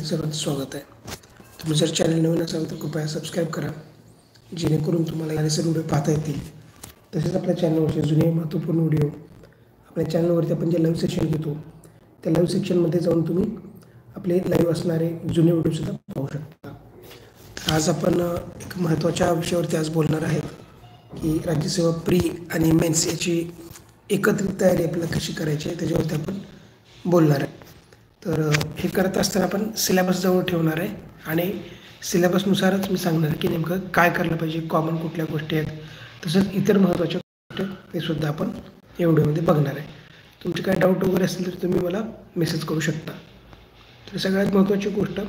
सर्वांचं स्वागत आहे. तुम्ही जर चॅनल नवीन असाल तर कृपया सबस्क्राईब करा, जेणेकरून तुम्हाला याचे व्हिडिओ पाहता येतील. तसेच आपल्या चॅनलवरचे जुने महत्त्वपूर्ण व्हिडिओ आपल्या चॅनलवरती आपण जे लाईव्ह सेक्शन घेतो त्या लाईव्ह सेक्शनमध्ये जाऊन तुम्ही आपले लाईव्ह असणारे जुने व्हिडिओसुद्धा पाहू शकता. आज आपण एक महत्त्वाच्या विषयावरती आज बोलणार आहे की राज्यसेवा प्री आणि मेन्स याची एकत्रित तयारी आपल्याला कशी करायची आहे त्याच्यावरती आपण बोलणार आहे. तर हे करत असताना आपण सिलेबस जवळ ठेवणार आहे आणि सिलेबसनुसारच मी सांगणार की नेमकं काय करायला पाहिजे, कॉमन कुठल्या गोष्टी आहेत, तसंच इतर महत्त्वाच्या गोष्टी ते सुद्धा आपण या व्हिडिओमध्ये बघणार आहे. तुमचे काय डाऊट वगैरे असतील तर तुम्ही मला मेसेज करू शकता. तर सगळ्यात महत्त्वाची गोष्ट,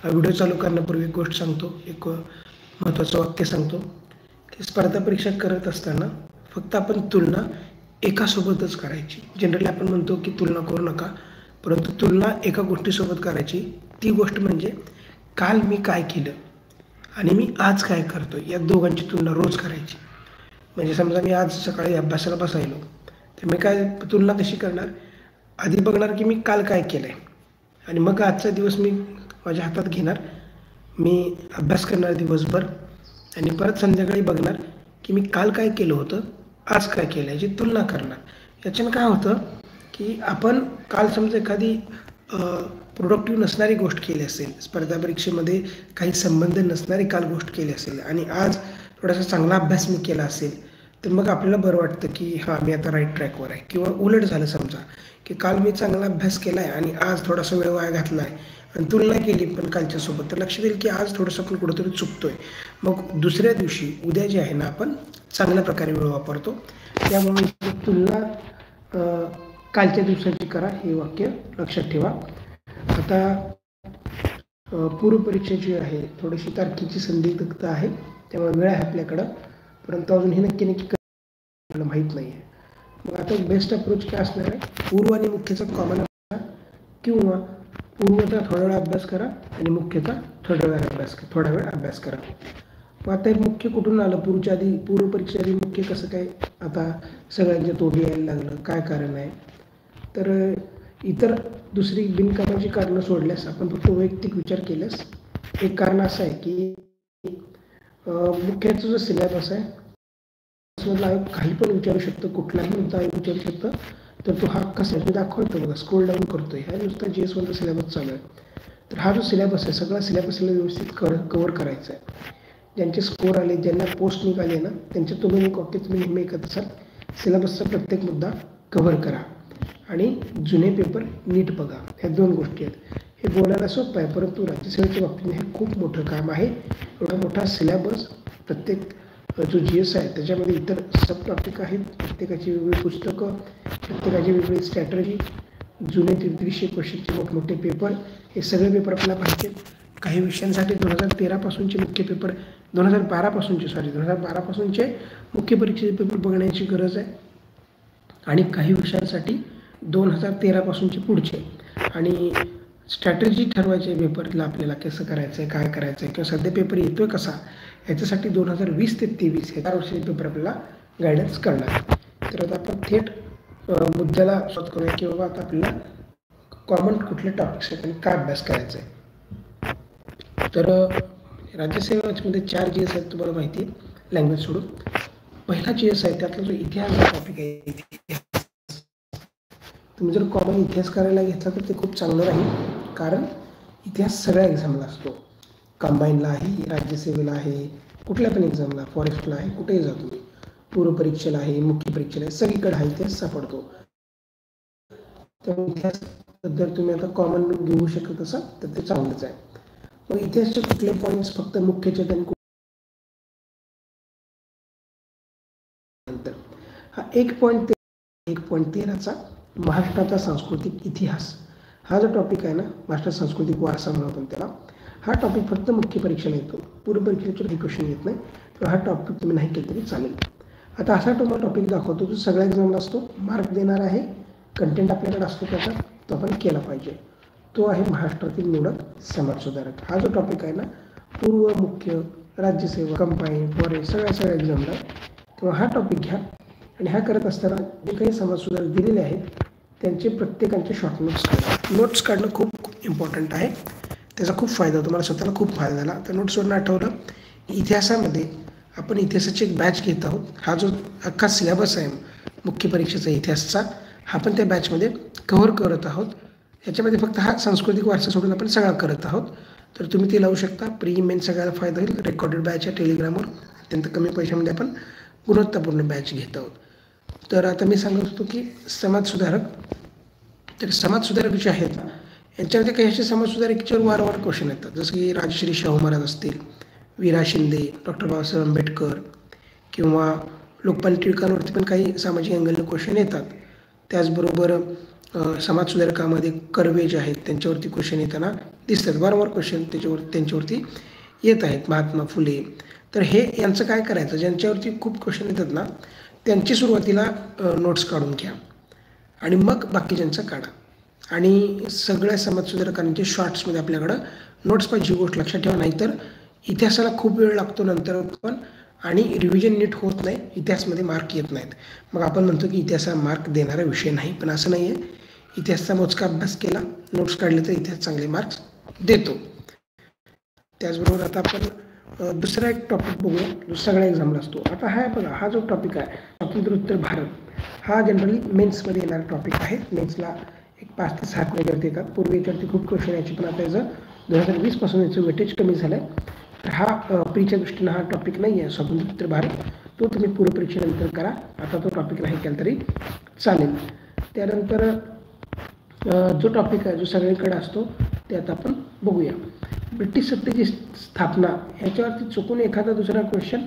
हा व्हिडिओ चालू करण्यापूर्वी एक गोष्ट सांगतो, एक महत्त्वाचं वाक्य सांगतो की स्पर्धा परीक्षा करत असताना फक्त आपण तुलना एकासोबतच करायची. जनरली आपण म्हणतो की तुलना करू नका, परंतु तुलना एका गोष्टीसोबत करायची. ती गोष्ट म्हणजे काल मी काय केलं आणि मी आज काय करतो या दोघांची तुलना रोज करायची. म्हणजे समजा मी आज सकाळी अभ्यासाला बसायलो तर मी काय तुलना कशी करणार, आधी बघणार की मी काल काय केलं आहे आणि मग आजचा दिवस मी माझ्या हातात घेणार, मी अभ्यास करणार दिवसभर आणि परत संध्याकाळी बघणार की मी काल काय केलं होतं, आज काय केलं याची तुलना करणार. याच्यानं काय होतं की आपण काल समजा एखादी प्रोडक्टिव्ह नसणारी गोष्ट केली असेल, स्पर्धा परीक्षेमध्ये काही संबंध नसणारी काल गोष्ट केली असेल आणि आज थोडासा चांगला अभ्यास मी केला असेल तर मग आपल्याला बरं वाटतं की हां मी आता राईट ट्रॅकवर आहे. किंवा उलट झालं समजा की काल मी चांगला अभ्यास केला आहे आणि आज थोडासा वेळ वाया घातला आहे आणि तुलना केली पण कालच्यासोबत, तर लक्षात येईल की आज थोडंसं आपण कुठंतरी चुकतोय. मग दुसऱ्या दिवशी उद्या जे आहे ना आपण चांगल्या प्रकारे वेळ वापरतो. त्यामुळे तुलना कालच्या दिवसाची करा, हे वाक्य लक्षात ठेवा. आता पूर्वपरीक्षा जी आहे थोडीशी तारखेची संदिग्धता आहे, त्यामुळे वेळ आहे आपल्याकडं, परंतु अजून हे नक्की आपल्याला माहीत नाही आहे. मग आता बेस्ट अप्रोच काय असणार आहे, पूर्व आणि मुख्यचा कॉमन करा किंवा पूर्वचा थोडा वेळ अभ्यास करा आणि मुख्यचा थोडा वेळ अभ्यास करा. मग आता मुख्य कुठून आलं, पूर्वपरीक्षा आधी मुख्य कसं काय आता सगळ्यांच्या तोंडी यायला लागलं, काय कारण आहे. तर इतर दुसरी बिनकामाची कारणं सोडल्यास आपण फक्त वैयक्तिक विचार केल्यास एक कारण असं आहे की मुख्याचा जो सिलेबस आहे आयोग काही पण विचारू शकतं, कुठलाही मुद्दा आयोग विचारू शकतं. तर तो हा कसा आहे दाखवतो बघा, स्क्रोल डाऊन करतोय, ह्या नुसता GS1चा सिलेबस चालू आहे. तर हा जो सिलेबस आहे सगळा सिलेबसला व्यवस्थित कव्हर करायचा आहे. ज्यांचे स्कोर आले, ज्यांना पोस्ट निघाले ना, त्यांच्या तुम्ही एक वाक्य तुम्ही नेहमी ऐकत असाल, सिलेबसचा प्रत्येक मुद्दा कव्हर करा आणि जुने पेपर नीट बघा. ह्या दोन गोष्टी आहेत. हे बोलायला सोपं आहे, परंतु राज्यसेवेच्या बाबतीत हे खूप मोठं काम आहे. एवढा मोठा सिलेबस, प्रत्येक जो GS आहे त्याच्यामध्ये इतर सब टॉपिक आहेत, प्रत्येकाची वेगळी पुस्तकं, प्रत्येकाची वेगळी स्ट्रॅटर्जी, जुने 3300 क्वेश्चनचे मोठमोठे पेपर, हे सगळे पेपर आपल्याला पाहिजेत. काही विषयांसाठी 2013 पासूनचे मुख्य पेपर, 2012 पासूनचे मुख्य परीक्षेचे पेपर बघण्याची गरज आहे आणि काही विषयांसाठी 2013 पासूनचे पुढचे. आणि स्ट्रॅटर्जी ठरवायचे पेपरला आपल्याला कसं करायचं आहे, काय करायचं आहे, किंवा सध्या पेपर येतो आहे कसा, याच्यासाठी 2020 ते 2023 हे 4 वर्षाचे पेपर आपल्याला गायडन्स करणार. तर आता आपण थेट मुद्द्याला सुरुवात करूया की बाबा आता आपल्याला कॉमन कुठले टॉपिक्स आहेत आणि काय अभ्यास करायचा आहे. तर राज्यसेवेमध्ये 4 GS आहेत, तुम्हाला माहिती आहे, लँग्वेज सोडून. पहिला GS आहे त्यातला जो इतिहास टॉपिक आहे, तुम्ही जर कॉमन इतिहास करायला घेतला तर ते खूप चांगलं राहील, कारण इतिहास सगळ्या एक्झामला असतो. कंबाईनला आहे, राज्यसेवेला आहे, कुठल्या पण एक्झामला, फॉरेस्टला आहे, कुठेही जा तुम्ही, पूर्वपरीक्षेला आहे, मुख्य परीक्षेला आहे, सगळीकडे हा इतिहास सापडतो. त्यामुळे इतिहास जर तुम्ही आता कॉमन घेऊ शकत असाल तर ते चांगलंच आहे. मग इतिहासचे कुठले पॉईंट्स फक्त मुख्यचे आणि नंतर हा 1.13चा महाराष्ट्राचा सांस्कृतिक इतिहास हा जो टॉपिक आहे ना, महाराष्ट्र सांस्कृतिक वारसा म्हणतो त्याला, हा टॉपिक फक्त मुख्य परीक्षेला येतो, पूर्वपरीक्षेचे काही क्वेश्चन येत नाही. तर हा टॉपिक तुम्ही नाही केलं तरी चालेल. आता असा तुम्हाला टॉपिक दाखवतो जो सगळ्या एक्झामला असतो, मार्क देणार आहे, कंटेंट आपल्याकडे असतो त्याचा, तो आपण केला पाहिजे. तो आहे महाराष्ट्रातील निवडक समाजसुधारक. हा जो टॉपिक आहे ना, पूर्व, मुख्य, राज्यसेवा, कंबाईन, फॉरेस्ट सगळ्या एक्झामला, तेव्हा हा टॉपिक घ्या. आणि हा करत असताना जे काही समाजसुधारक दिलेले आहेत त्यांचे प्रत्येकांचे शॉर्ट नोट्स काढणं खूप इम्पॉर्टंट आहे. त्याचा खूप फायदा होतो, मला स्वतःला खूप फायदा झाला. तर नोट्सवरून आठवलं, इतिहासामध्ये आपण इतिहासाची एक बॅच घेत आहोत. हा जो अख्खा सिलेबस आहे मुख्य परीक्षेचा इतिहासचा, हा पण त्या बॅचमध्ये कव्हर करत आहोत. ह्याच्यामध्ये फक्त हा सांस्कृतिक वारसा सोडून आपण सगळा करत आहोत. तर तुम्ही ते लावू शकता. प्री मेन सगळ्याला फायदा होईल. रेकॉर्डेड बॅच आहे टेलिग्रामवर, अत्यंत कमी पैशामध्ये आपण गुणवत्तापूर्ण बॅच घेत आहोत. तर आता मी सांगत होतो की समाजसुधारक. तर समाजसुधारक जे आहेत यांच्यामध्ये काही असे समाजसुधारकीच्यावर वारंवार क्वेश्चन येतात, जसं की राजश्री शाहू महाराज असतील, वीरा शिंदे, डॉक्टर बाबासाहेब आंबेडकर किंवा लोकपाल टिळकांवरती पण काही सामाजिक अँगलने क्वेश्चन येतात. त्याचबरोबर समाजसुधारकामध्ये कर्वे जे आहेत त्यांच्यावरती क्वेश्चन येताना दिसतात. वारंवार क्वेश्चन त्यांच्यावरती येत आहेत. महात्मा फुले. तर हे यांचं काय करायचं, ज्यांच्यावरती खूप क्वेश्चन येतात ना त्यांची सुरुवातीला नोट्स काढून घ्या आणि मग बाकीच्यांचा काढा. आणि सगळ्या समाजसुधारकांचे शॉर्ट्समध्ये आपल्याकडं नोट्स पाहिजे. गोष्ट लक्षात ठेवा, नाहीतर इतिहासाला खूप वेळ लागतो नंतर पण आणि रिव्हिजन नीट होत नाही, इतिहासमध्ये मार्क येत नाहीत. मग आपण म्हणतो की इतिहासाला मार्क देणारा विषय नाही, पण असं नाही आहे. इतिहासाचा मोजका अभ्यास केला, नोट्स काढले तर इतिहास चांगले मार्क्स देतो. त्याचबरोबर आता आपण दुसरा एक टॉपिक बघूया जो सगळ्या एक्झामला असतो. आता हा बघा, हा जो टॉपिक आहे स्वातंत्र्योत्तर भारत, हा जनरली मेन्समध्ये येणारा टॉपिक आहे. मेन्सला एक 5 ते 6 याच्यावरती येतात. पूर्वी याच्यावरती खूप क्वेश्चन यायचे, पण आता याचं 2020 याचं वेटेज कमी झालं आहे. तर हा प्रीच्या दृष्टीनं हा टॉपिक नाही आहे स्वातंत्र्योत्तर भारत. तो तुम्ही पूर्वपरीक्षेनंतर करा, आता तो टॉपिक नाही केला तरी चालेल. त्यानंतर जो टॉपिक आहे जो सगळीकडे असतो ते आता आपण बघूया. ब्रिटिश सत्तेची स्थापना ह्याच्यावरती चुकून एखादा दुसरा क्वेश्चन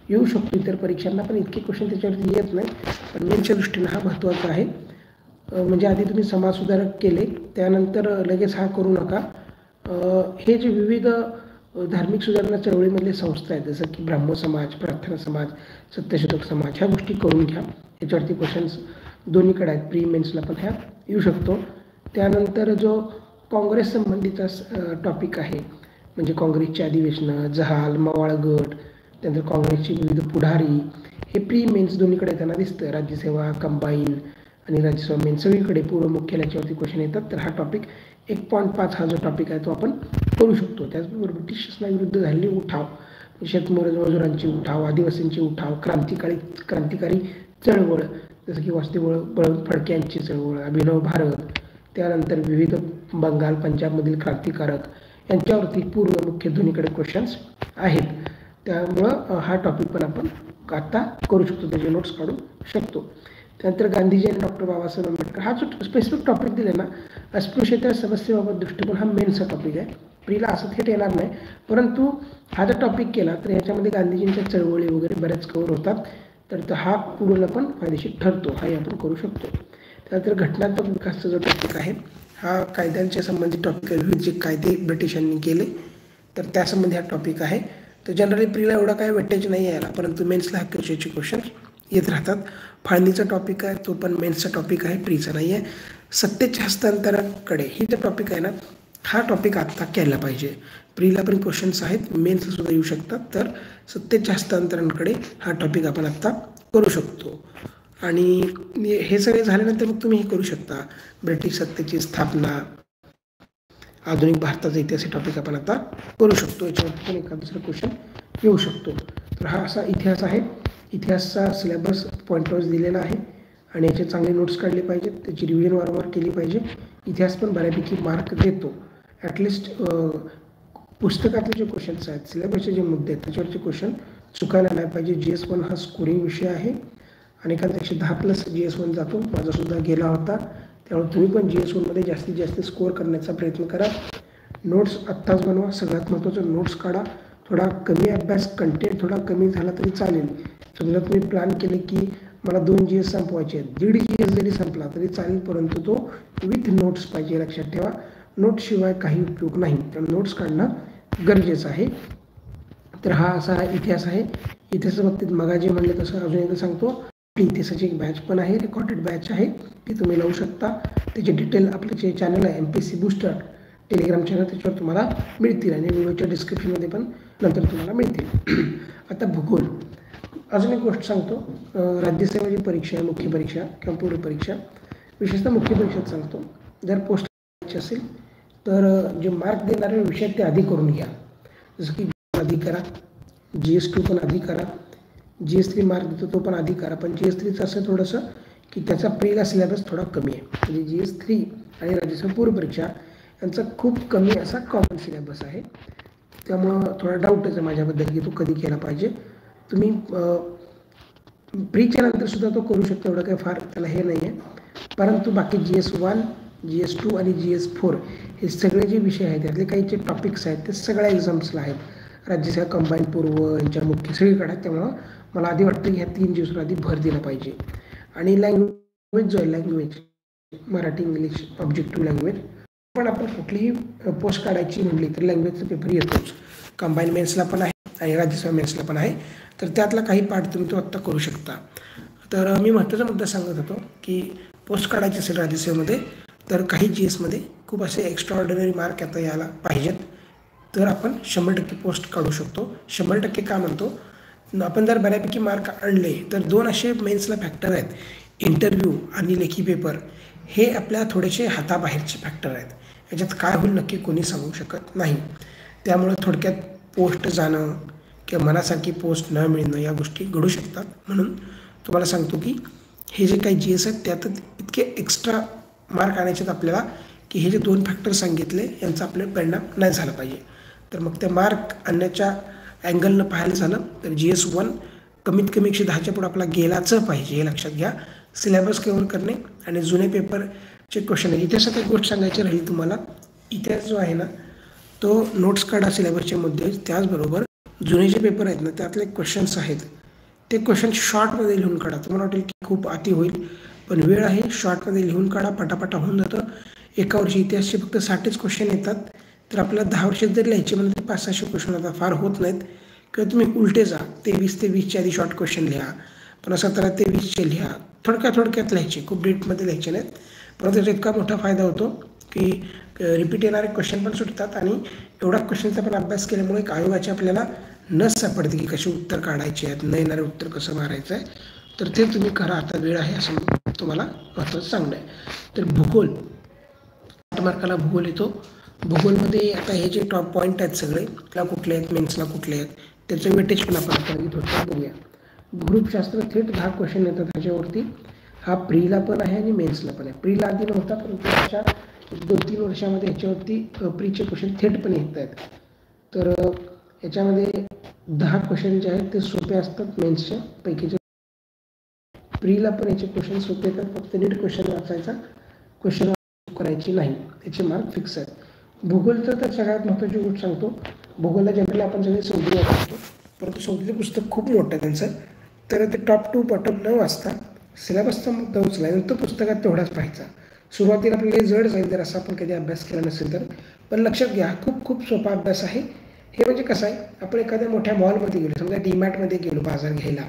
येऊ शकतो इतर परीक्षांना, पण इतके क्वेश्चन त्याच्यावरती येत नाही. पण मेन्सच्या दृष्टीनं हा महत्त्वाचा आहे. म्हणजे आधी तुम्ही समाजसुधारक केले त्यानंतर लगेच हा करू नका. हे जे विविध धार्मिक सुधारणा चळवळीमधले संस्था आहेत, जसं की ब्राह्मण समाज, प्रार्थना समाज, सत्यशोधक समाज, ह्या गोष्टी करून घ्या. याच्यावरती क्वेश्चन्स दोन्हीकडे आहेत, प्री मेन्सला पण ह्या येऊ शकतो. त्यानंतर जो काँग्रेस संबंधीचा टॉपिक आहे, म्हणजे काँग्रेसची अधिवेशनं, जहाल, मवाळ गट, त्यानंतर काँग्रेसची विविध पुढारी, हे प्री मेन्स दोन्हीकडे त्यांना दिसतं. राज्यसेवा, कंबाईन आणि राज्यसेवा मेन सगळीकडे पूर्व मुख्यालयाच्यावरती क्वेश्चन येतात. तर हा टॉपिक 1.5 हा जो टॉपिक आहे तो आपण करू शकतो. त्याचबरोबर ब्रिटिश शासनाविरुद्ध झालेले उठाव, शेतमजुरांची उठाव, आदिवासींची उठाव, क्रांतिकारी चळवळ, जसं की वासुदेव फडके यांची चळवळ, अभिनव भारत, त्यानंतर विविध बंगाल, पंजाबमधील क्रांतिकारक यांच्यावरती पूर्व मुख्य दोन्हीकडे क्वेश्चन्स आहेत. त्यामुळं हा टॉपिक पण आपण आता करू शकतो, त्याचे नोट्स काढू शकतो. त्यानंतर गांधीजी आणि डॉक्टर बाबासाहेब आंबेडकर, हा जो स्पेसिफिक टॉपिक दिला ना, अस्पृश्यता समस्येबाबत दृष्टिकोन, हा मेन्सचा टॉपिक आहे. प्रीला असं थेट येणार नाही, परंतु हा जर टॉपिक केला तर ह्याच्यामध्ये गांधीजींच्या चळवळी वगैरे बऱ्याच कव्हर होतात. तर हा पूर्वला पण फायदेशीर ठरतो, हाही आपण करू शकतो. त्यानंतर घटनात्मक विकासाचा जो टॉपिक आहे, हा कायद्यांच्या संबंधित टॉपिक आहे. विविध जे कायदे ब्रिटिशांनी केले तर त्यासंबंधी हा टॉपिक आहे. तर जनरली प्रीला एवढा काय वेटेज नाही यायला, परंतु मेन्सला हक्काचे क्वेश्चन येत राहतात. फाळणीचा टॉपिक आहे, तो पण मेन्सचा टॉपिक आहे, प्रीचा नाही आहे. सत्तेच्या हस्तांतराकडे ही जो टॉपिक आहे ना, हा टॉपिक आत्ता केला पाहिजे. प्रीला पण क्वेश्चन्स आहेत, मेन्सला सुद्धा येऊ शकतात. तर सत्तेच्या हस्तांतरांकडे हा टॉपिक आपण आत्ता करू शकतो. आणि हे सगळे झाल्यानंतर मग तुम्ही हे करू शकता, ब्रिटिश सत्तेची स्थापना, आधुनिक भारताचा इतिहास, हे टॉपिक आपण आता करू शकतो. याच्यावरती पण एखादा दुसरा क्वेश्चन येऊ शकतो. तर हा असा इतिहास आहे. इतिहासचा सिलेबस पॉईंट वाईज दिलेला आहे आणि याचे चांगले नोट्स काढले पाहिजेत, त्याची रिव्हिजन वारंवार केली पाहिजे. इतिहास पण बऱ्यापैकी मार्क देतो. ॲटलिस्ट पुस्तकातले जे क्वेश्चन्स आहेत, सिलेबसचे जे मुद्दे आहेत त्याच्यावरचे क्वेश्चन चुकायला नाही पाहिजे. GS1 हा स्कोरिंग विषय आहे आणि एखादा 110+ GS1 जातो, माझासुद्धा गेला होता. त्यामुळे तुम्ही पण GS1मध्ये जास्तीत जास्त स्कोअर करण्याचा प्रयत्न करा. नोट्स आत्ताच बनवा. सगळ्यात महत्त्वाचं नोट्स काढा. थोडा कमी अभ्यास, कंटेंट थोडा कमी झाला तरी चालेल. समजा तुम्ही प्लॅन केले की मला 2 GS संपवायचे आहेत, 1.5 GS जरी संपला तरी चालेल, परंतु तो विथ नोट्स पाहिजे. लक्षात ठेवा, नोट्सशिवाय काही उपयोग नाही. तर नोट्स काढणं गरजेचं आहे. तर हा असा इतिहास आहे. इतिहासाच्या बाबतीत मगा जे म्हणले तसं अजून एकदा सांगतो, इतिहासाची एक बॅच पण आहे, रेकॉर्डेड बॅच आहे, ती तुम्ही लावू शकता. त्याचे डिटेल आपलं जे चॅनल आहे MPSC बूस्टर टेलिग्राम चॅनल, त्याच्यावर तुम्हाला मिळतील आणि व्हिडिओच्या डिस्क्रिप्शनमध्ये पण नंतर तुम्हाला मिळतील. आता भूगोल, अजून एक गोष्ट सांगतो. राज्यसेवेची परीक्षा आहे, मुख्य परीक्षा किंवा पूर्व परीक्षा, विशेषतः मुख्य परीक्षेत सांगतो. जर पोस्ट असेल तर जे मार्क देणारे विषय ते आधी करून घ्या. जसं की आधी करा, GS2 पण आधी करा, GS3 मार्क देतो तो पण आधी करा. पण GS3चं असं थोडंसं की त्याचा प्रीला सिलेबस थोडा कमी आहे. म्हणजे GS3 आणि राज्यसेवा पूर्व परीक्षा यांचा खूप कमी असा कॉमन सिलेबस आहे. त्यामुळं थोडा डाऊटच आहे माझ्याबद्दल की तो कधी केला पाहिजे. तुम्ही प्रीच्या नंतरसुद्धा तो करू शकता, एवढं काही फार त्याला हे नाही आहे. परंतु बाकी GS1, GS2 आणि GS4 हे सगळे जे विषय आहेत त्यातले काही जे टॉपिक्स आहेत ते सगळ्या एक्झाम्सला आहेत. राज्यसेवा कंबाईन पूर्व यांच्या मुख्य सगळीकडे आहेत. त्यामुळं मला आधी वाटतं की ह्या 3 दिवसाला आधी भर दिला पाहिजे. आणि लँग्वेज जो आहे, language Marathi, English, objective language पण आपण कुठलीही पोस्ट काढायची म्हणली तर लँग्वेजचा पेपर येतोच. कंबाईन मेन्सला पण आहे आणि राज्यसेवा मेन्सला पण आहे. तर त्यातला काही पार्ट तुम्ही तो आत्ता करू शकता. तर मी महत्त्वाचा मुद्दा सांगत होतो की पोस्ट काढायची असेल राज्यसेवेमध्ये तर काही GSमध्ये खूप असे एक्स्ट्राऑर्डिनरी मार्क आता यायला पाहिजेत. तर आपण 100% पोस्ट काढू शकतो. 100% का म्हणतो, आपण जर बऱ्यापैकी मार्क आणले तर 2 असे मेन्सला फॅक्टर आहेत, इंटरव्ह्यू आणि लेखी पेपर. हे आपल्या थोडेसे हाताबाहेरचे फॅक्टर आहेत. याच्यात काय होईल नक्की कोणी सांगू शकत नाही. त्यामुळं थोडक्यात पोस्ट जाणं किंवा मनासारखी पोस्ट न मिळणं या गोष्टी घडू शकतात. म्हणून तुम्हाला सांगतो की हे जे काही GS आहेत त्यात इतके एक्स्ट्रा मार्क आणायचे आपल्याला की हे जे 2 फॅक्टर सांगितले यांचा आपल्याला परिणाम नाही झाला पाहिजे. तर मग ते मार्क आणण्याच्या अँगलनं पाहायला झालं तर GS1 कमीत कमी 110च्या पुढे आपला गेलाच पाहिजे, हे लक्षात घ्या. सिलेबस कव्हर करणे आणि जुने पेपरचे क्वेश्चन आहे. इतिहासात एक गोष्ट सांगायची राहील तुम्हाला. इतिहास जो आहे ना तो नोट्स काढा सिलेबसचे मुद्दे, त्याचबरोबर जुने जे पेपर आहेत ना त्यातले क्वेश्चन्स आहेत ते क्वेश्चन शॉर्टमध्ये लिहून काढा. तुम्हाला वाटेल की खूप अति होईल, पण वेळ आहे, शॉर्टमध्ये लिहून काढा, पटापटा होऊन जातं. एका वर्षी इतिहासचे फक्त 60च क्वेश्चन येतात. तर आपल्याला 10 वर्षात जर लिहायचे म्हणजे 500-600 क्वेश्चन आता फार होत नाहीत. किंवा तुम्ही उलटे जा, 23 ते 20च्या आधी शॉर्ट क्वेश्चन लिहा, पुन्हा 17 ते 20चे लिहा. थोडक्यात लिहायचे, खूप डीपमध्ये लिहायचे नाहीत. परंतु त्याचा इतका मोठा फायदा होतो की रिपीट येणारे क्वेश्चन पण सुटतात आणि एवढा क्वेश्चनचा पण अभ्यास केल्यामुळे एक आयोगाची आपल्याला नस सापडते की कसे उत्तर काढायचे आहेत, न येणारे उत्तर कसं मारायचं आहे. तर ते तुम्ही करा, आता वेळ आहे असं तुम्हाला महत्त्वाचं सांगणं आहे. तर भूगोल, 8 मार्काला भूगोल येतो. भूगोलमध्ये आता हे जे टॉप पॉईंट आहेत सगळे, त्याला कुठले आहेत, मेन्सला कुठले आहेत, त्याचं वेटेज पण आपण आता थोडं बघूया. भूगोलशास्त्र थेट 10 क्वेश्चन येतात ह्याच्यावरती. हा प्रीला पण आहे आणि मेन्सला पण आहे. प्रीला आधी नव्हता, परंतु अशा 2-3 वर्षामध्ये ह्याच्यावरती प्रीचे क्वेश्चन थेट पण येत आहेत. तर याच्यामध्ये 10 क्वेश्चन जे आहेत ते सोपे असतात मेन्सच्या पैकीचे. प्रीला पण याचे क्वेश्चन सोपे येतात, फक्त नीट क्वेश्चन वाचायचा, क्वेश्चन करायची नाही, त्याचे मार्क फिक्स आहेत. भूगोलचं तर सगळ्यात महत्त्वाची गोष्ट सांगतो, भूगोलला जनरली आपण सगळे सौदी वाचतो, परंतु सौदीचं पुस्तक खूप मोठं आहे त्यांचं. तर ते टॉप टू बॉटम न वाचता सिलेबसचा मुद्दा उचलायचा, तो पुस्तकात तेवढाच पाहायचा. सुरुवातीला आपल्याला जड जाईल जर असा आपण कधी अभ्यास केला नसेल तर. पण लक्षात घ्या, खूप सोपा अभ्यास आहे. हे म्हणजे कसं आहे, आपण एखाद्या मोठ्या मॉलमध्ये गेलो, समजा डीमार्टमध्ये गेलो बाजार घ्यायला,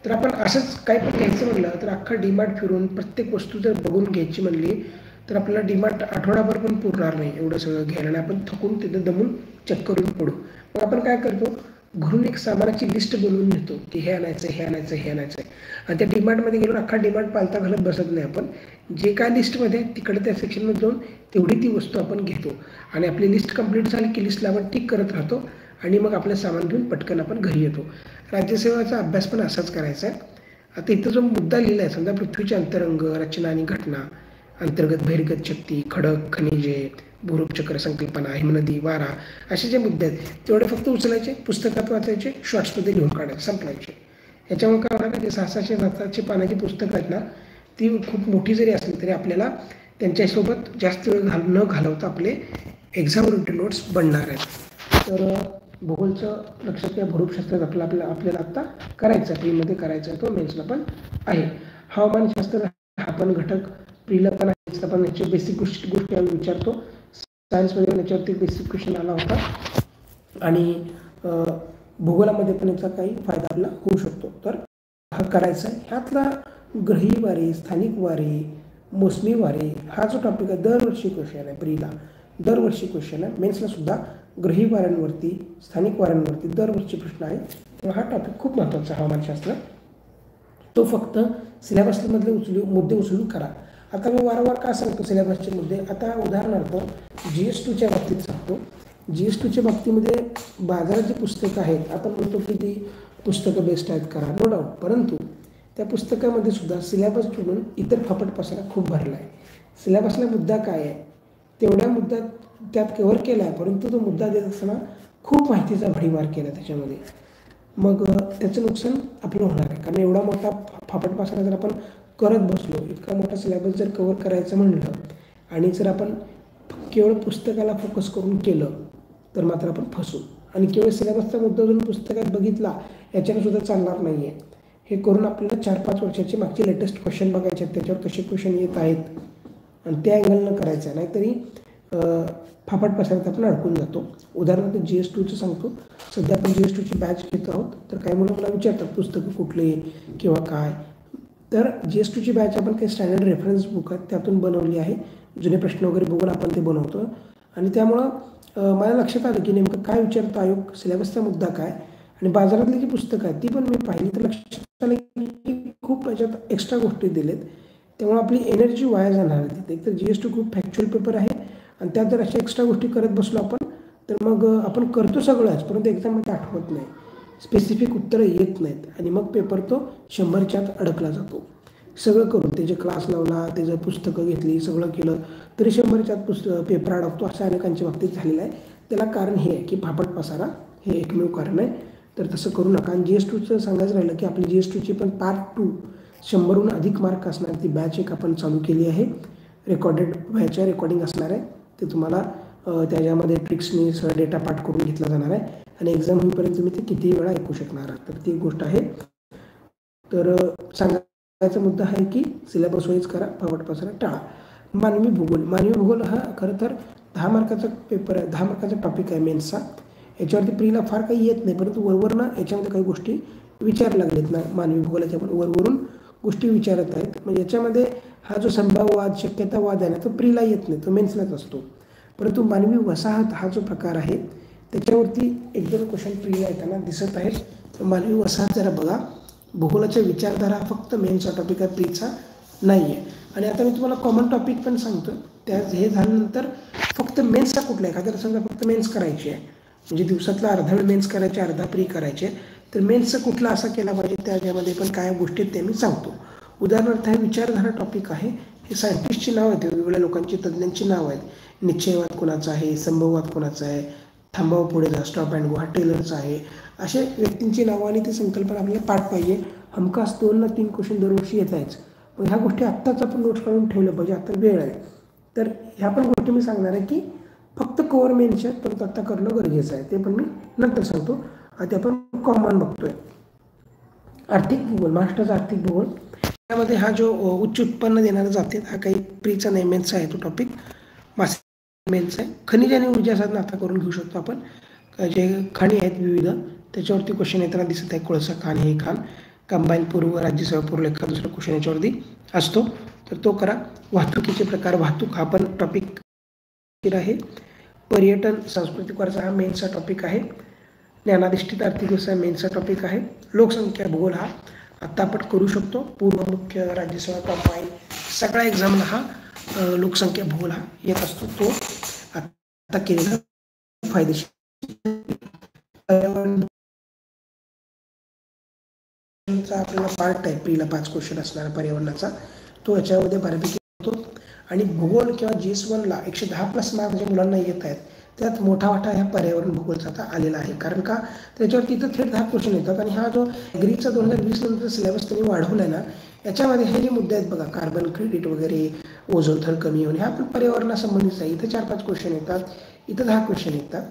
तर आपण असंच काही पण घ्यायचं म्हणलं तर अख्खा डीमार्ट फिरून प्रत्येक वस्तू जर बघून घ्यायची म्हणली तर आपल्याला डीमार्ट आठवडाभर पण पुरणार नाही एवढं सगळं घ्यायला. आणि आपण थकून तिथं दमून चक्कर येऊन पडू. मग आपण काय करतो, घरून एक सामानाची लिस्ट बनवून घेतो की हे आणायचं, हे आणायचं, हे आणायचं आहे. आणि त्या डीमार्टमध्ये गेलो अख्खा डीमार्ट पालथा घालत बसत नाही आपण. जे काय लिस्टमध्ये आहे तिकडे त्या सेक्शनमध्ये जाऊन तेवढी ती वस्तू आपण घेतो आणि आपली लिस्ट कंप्लीट झाली की लिस्टला आपण टिक करत राहतो आणि मग आपलं सामान घेऊन पटकन आपण घरी येतो. राज्यसेवेचा अभ्यास पण असाच करायचा आहे. आता इथं जो मुद्दा लिहिला आहे, समजा पृथ्वीचे अंतरंग, रचना आणि घटना, अंतर्गत बहिर्गत शक्ती, खडक, खनिजे, भूरूपचक्र संकल्पना, हिमनदी, वारा, असे जे मुद्दे आहेत तेवढे फक्त उचलायचे, पुस्तकात वाचायचे, शॉर्ट्समध्ये लिहून काढायचे, संपवायचे. ह्याच्यामुळे काय होणार की 600-700 पानाची पुस्तकं आहेत ना, ती खूप मोठी जरी असली तरी आपल्याला त्यांच्यासोबत जास्त वेळ न घालवता आपले एक्झाम रुटीन नोट्स बनणार आहेत. तर भूगोलचं लक्षात घ्या, भूरूपशास्त्रात आपल्याला आत्ता करायचं, प्रीमध्ये करायचं आहे, तो मेन्सला पण आहे. हवामानशास्त्र हा पण घटक प्रीला पण आहे, पण याची बेसिक गोष्टी आम्ही विचारतो. सायन्समध्ये याच्यावरती बेसिक क्वेश्चन आला होता आणि भूगोलामध्ये पण याचा काही फायदा आपला होऊ शकतो. तर हा करायचा आहे. ह्यातला ग्रही वारे, स्थानिक वारे, मोसमी वारे हा जो टॉपिक आहे दरवर्षी क्वेश्चन आहे. प्रीला दरवर्षी क्वेश्चन आहे, मेन्सला सुद्धा ग्रही वाऱ्यांवरती, स्थानिक वाऱ्यांवरती दरवर्षी प्रश्न आहे. तेव्हा हा टॉपिक खूप महत्त्वाचा आहे हवामानशास्त्र. तो फक्त सिलेबसमधले मुद्दे उचलून करा. आता मी वारंवार का सांगतो सिलेबसचे मुद्दे, आता उदाहरणार्थ GS2च्या बाबतीत सांगतो. GS2च्या बाबतीमध्ये बाजारात जी पुस्तकं आहेत, आपण म्हणतो की ती पुस्तकं बेस्ट आहेत करा, नो डाऊट, परंतु त्या पुस्तकामध्ये सुद्धा सिलेबस सोडून इतर फापट पसारा खूप भरला आहे. सिलेबसला मुद्दा काय आहे तेवढ्या मुद्दा त्यात कव्हर केला आहे, परंतु तो मुद्दा देत असताना खूप माहितीचा भडीमार केला त्याच्यामध्ये. मग त्याचं नुकसान आपलं होणार आहे, कारण एवढा मोठा फापट पसारा जर आपण करत बसलो, इतका मोठा सिलेबस जर कव्हर करायचं म्हणलं आणि जर आपण केवळ पुस्तकाला फोकस करून केलं तर मात्र आपण फसू. आणि केवळ सिलेबसचा मुद्दा जर पुस्तकात बघितला याच्याने सुद्धा चालणार नाही आहे. हे करून आपल्याला 4-5 वर्षाचे मागचे लेटेस्ट क्वेश्चन बघायचे आहेत, त्याच्यावर कसे क्वेश्चन येत आहेत आणि त्या अँगलनं करायचं आहे, नाहीतरी फापट पसरत आपण अडकून जातो. उदाहरणार्थ GS2चं सांगतो. सध्या आपण GS2ची बॅच घेत आहोत, तर काही मुलं मला विचारतात पुस्तकं कुठले किंवा काय. तर GS2ची बॅच आपण काही स्टँडर्ड रेफरन्स बुक आहेत त्यातून बनवली आहे. जुने प्रश्न वगैरे बघून आपण ते बनवतो आणि त्यामुळं मला लक्षात आलं की नेमकं काय विचारतो आयोग, सिलेबसचा मुद्दा काय आणि बाजारातली जी पुस्तकं आहेत ती पण मी पाहिली, तर लक्षात आलं की खूप याच्यात एक्स्ट्रा गोष्टी दिलेत. त्यामुळे आपली एनर्जी वाया जाणार आहे तिथे. एक तर GS2 खूप फॅक्च्युअल पेपर आहे आणि त्यात जर अशा एक्स्ट्रा गोष्टी करत बसलो आपण तर मग आपण करतो सगळंच, परंतु एक्झाममध्ये आठवत नाही, स्पेसिफिक उत्तरं येत नाहीत आणि मग पेपर तो 100च्या आत अडकला जातो. सगळं करून त्याचे क्लास लावला, त्याचं पुस्तकं घेतली, सगळं केलं तरी 100च्या आत पेपर अडकतो, असं अनेकांच्या बाबतीत झालेलं आहे. त्याला कारण हे आहे की फापट पसारा हे एकमेव कारण आहे. तर तसं करू नका. आणि GS2चं सांगायचं राहिलं की आपली GS2ची पण पार्ट 2 100हून अधिक मार्क असणार ती बॅच एक आपण चालू केली आहे. रेकॉर्डेड बॅचच्या रेकॉर्डिंग असणार आहे, ते तुम्हाला त्याच्यामध्ये ट्रिक्सनी सगळं डेटा पाठ करून घेतला जाणार आहे आणि एक्झाम होईपर्यंत तुम्ही ते किती वेळा ऐकू शकणार आहात. तर ती एक गोष्ट आहे. तर सांगायचा मुद्दा आहे की सिलेबस वाईज करा, फापट पसारा टाळा. मानवी भूगोल हा खरं तर 10 मार्काचा पेपर आहे, 10 मार्काचा टॉपिक आहे मेन्सचा. याच्यावरती प्रीला फार काही येत नाही, परंतु वरवरनं याच्यामध्ये काही गोष्टी विचारायला लागलेत ना, मानवी भूगोलाच्या पण वरवरून गोष्टी विचारत आहेत. म्हणजे याच्यामध्ये हा जो संभाव्यवाद शक्यतावाद आहे ना, तो प्रीला येत नाही, तो मेन्सलाच असतो. परंतु मानवी वसाहत हा जो प्रकार आहे त्याच्यावरती 1-2 क्वेश्चन प्रीला येताना दिसत आहेत. तर मानवी वसाहत जरा बघा. भूगोलाच्या विचारधारा फक्त मेन्सचा टॉपिक आहे, प्रीचा नाही आहे. आणि आता मी तुम्हाला कॉमन टॉपिक पण सांगतो. हे झाल्यानंतर फक्त मेन्सचा कुठला एखाद्याला समजा फक्त मेन्स करायची आहे, म्हणजे दिवसातला अर्धा वेळ मेन्स करायचे, अर्धा प्री करायचे, तर मेन्सचा कुठला असा केला पाहिजे त्याच्यामध्ये पण काय गोष्टी आहेत ते मी सांगतो. उदाहरणार्थ हे विचारधारा टॉपिक आहे. हे सायंटिस्टची नाव आहेत, वेगवेगळ्या लोकांची, तज्ज्ञांची नाव आहेत. निश्चयवाद कोणाचा आहे, संभववाद कोणाचा आहे, थांबावं पुढे जा, स्टॉप अँड गो हा टेलरचा आहे. अशा व्यक्तींची नावं आणि ती संकल्पना आपल्याला पाठ पाहिजे. हमखास 2 ना 3 क्वेश्चन दरवर्षी येत आहेच. मग ह्या गोष्टी आत्ताच आपण नोट्स काढून ठेवलं पाहिजे, आता वेळ आहे. तर ह्या पण गोष्टी मी सांगणार आहे की फक्त कव्हर मेन्सच्या परंतु आत्ता करणं गरजेचं आहे, ते पण मी नंतर सांगतो. आता आपण कॉमन बघतोय. आर्थिक भूगोल, महाराष्ट्राचा आर्थिक भूगोल, त्यामध्ये हा जो उच्च उत्पन्न देणारा जाते हा काही प्रीचा नाही, मेन्सचा आहे तो टॉपिक, मेन्स आहे. खनिज आणि ऊर्जा साधन आता करून घेऊ शकतो आपण. जे खाणी आहेत विविध त्याच्यावरती क्वेश्चन येताना दिसत आहे, कोळसा खाण, हे खाण, कंबाईन पूर्व, राज्यसेवा पूर्व, एखादा दुसरा क्वेश्चन याच्यावरती असतो, तर तो करा. वाहतुकीचे प्रकार, वाहतूक हा पण टॉपिक आहे. पर्यटन, सांस्कृतिक वारसा हा मेन्सचा टॉपिक आहे. ज्ञानाधिष्ठित आर्थिक व्यवसाय मेन्सचा टॉपिक आहे. लोकसंख्या भूगोल हा आत्ता आपण करू शकतो. पूर्व, मुख्य, राज्यसेवा, कंबाईन सगळ्या एक्झामला हा लोकसंख्या भूगोल हा येत असतो, तो आता केलेला फायदेशीर. आपल्याला पार्ट आहे, प्रीला 5 क्वेश्चन असणारा पर्यावरणाचा, तो याच्यामध्ये बऱ्यापैकी होतो. आणि भूगोल किंवा GS1ला 110+ मार्क जे मुलांना येत आहेत त्यात मोठा वाटा ह्या पर्यावरण भूगोलचा आता आलेला आहे. कारण का त्याच्यावरती इथं थेट 10 क्वेश्चन येतात. आणि हा जो ॲग्रीचा 2020 नंतर सिलेबस त्यांनी वाढवला आहे ना, याच्यामध्ये हे जे मुद्दे आहेत बघा, कार्बन क्रेडिट वगैरे, ओझोन थर कमी होणे, हा पण पर्यावरणासंबंधित आहे. इथं 4-5 क्वेश्चन येतात, इथं 10 क्वेश्चन येतात.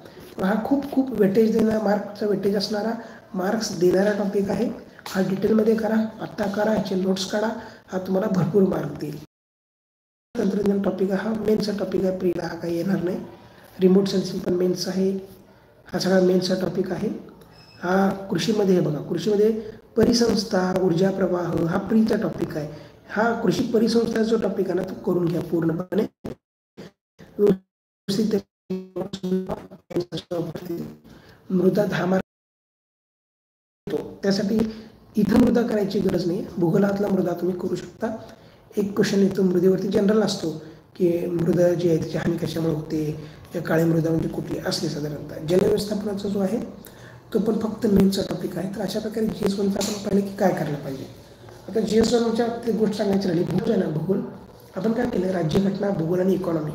हा खूप वेटेज देणारा, मार्कचा वेटेज असणारा, मार्क्स देणारा टॉपिक आहे. हा डिटेलमध्ये करा, आत्ता करा, याचे नोट्स काढा, हा तुम्हाला भरपूर मार्क देईल. तंत्रज्ञान टॉपिक हा मेन्सचा टॉपिक आहे, प्रीला हा काही येणार नाही. रिमोट सेन्सिंग पण मेन्स आहे, हा सगळा मेन्सचा टॉपिक आहे. हा कृषीमध्ये, हे बघा, कृषीमध्ये परिसंस्था, ऊर्जा प्रवाह हा प्रीचा टॉपिक आहे. हा कृषी परिसंस्थाचा जो टॉपिक आहे ना, तो करून घ्या पूर्णपणे. मृदा 10 मार्क, त्यासाठी इथं मृदा करायची गरज नाही, भूगोलातला मृदा तुम्ही करू शकता. एक क्वेश्चन येतो मृदेवरती जनरल असतो की मृदा जी आहे त्याची हानी कशामुळे होते, या काळी मृदा म्हणजे कुठली असली साधारणतः. जलव्यवस्थापनाचा जो आहे तो पण फक्त मेनचा टॉपिक आहे. तर अशा प्रकारे GS1चा आपण पाहिलं की काय करायला पाहिजे. आता GS1च्या गोष्ट सांगायची राहिली भूगोल आहे ना, भूगोल आपण काय केलं, राज्यघटना, भूगोल आणि इकॉनॉमी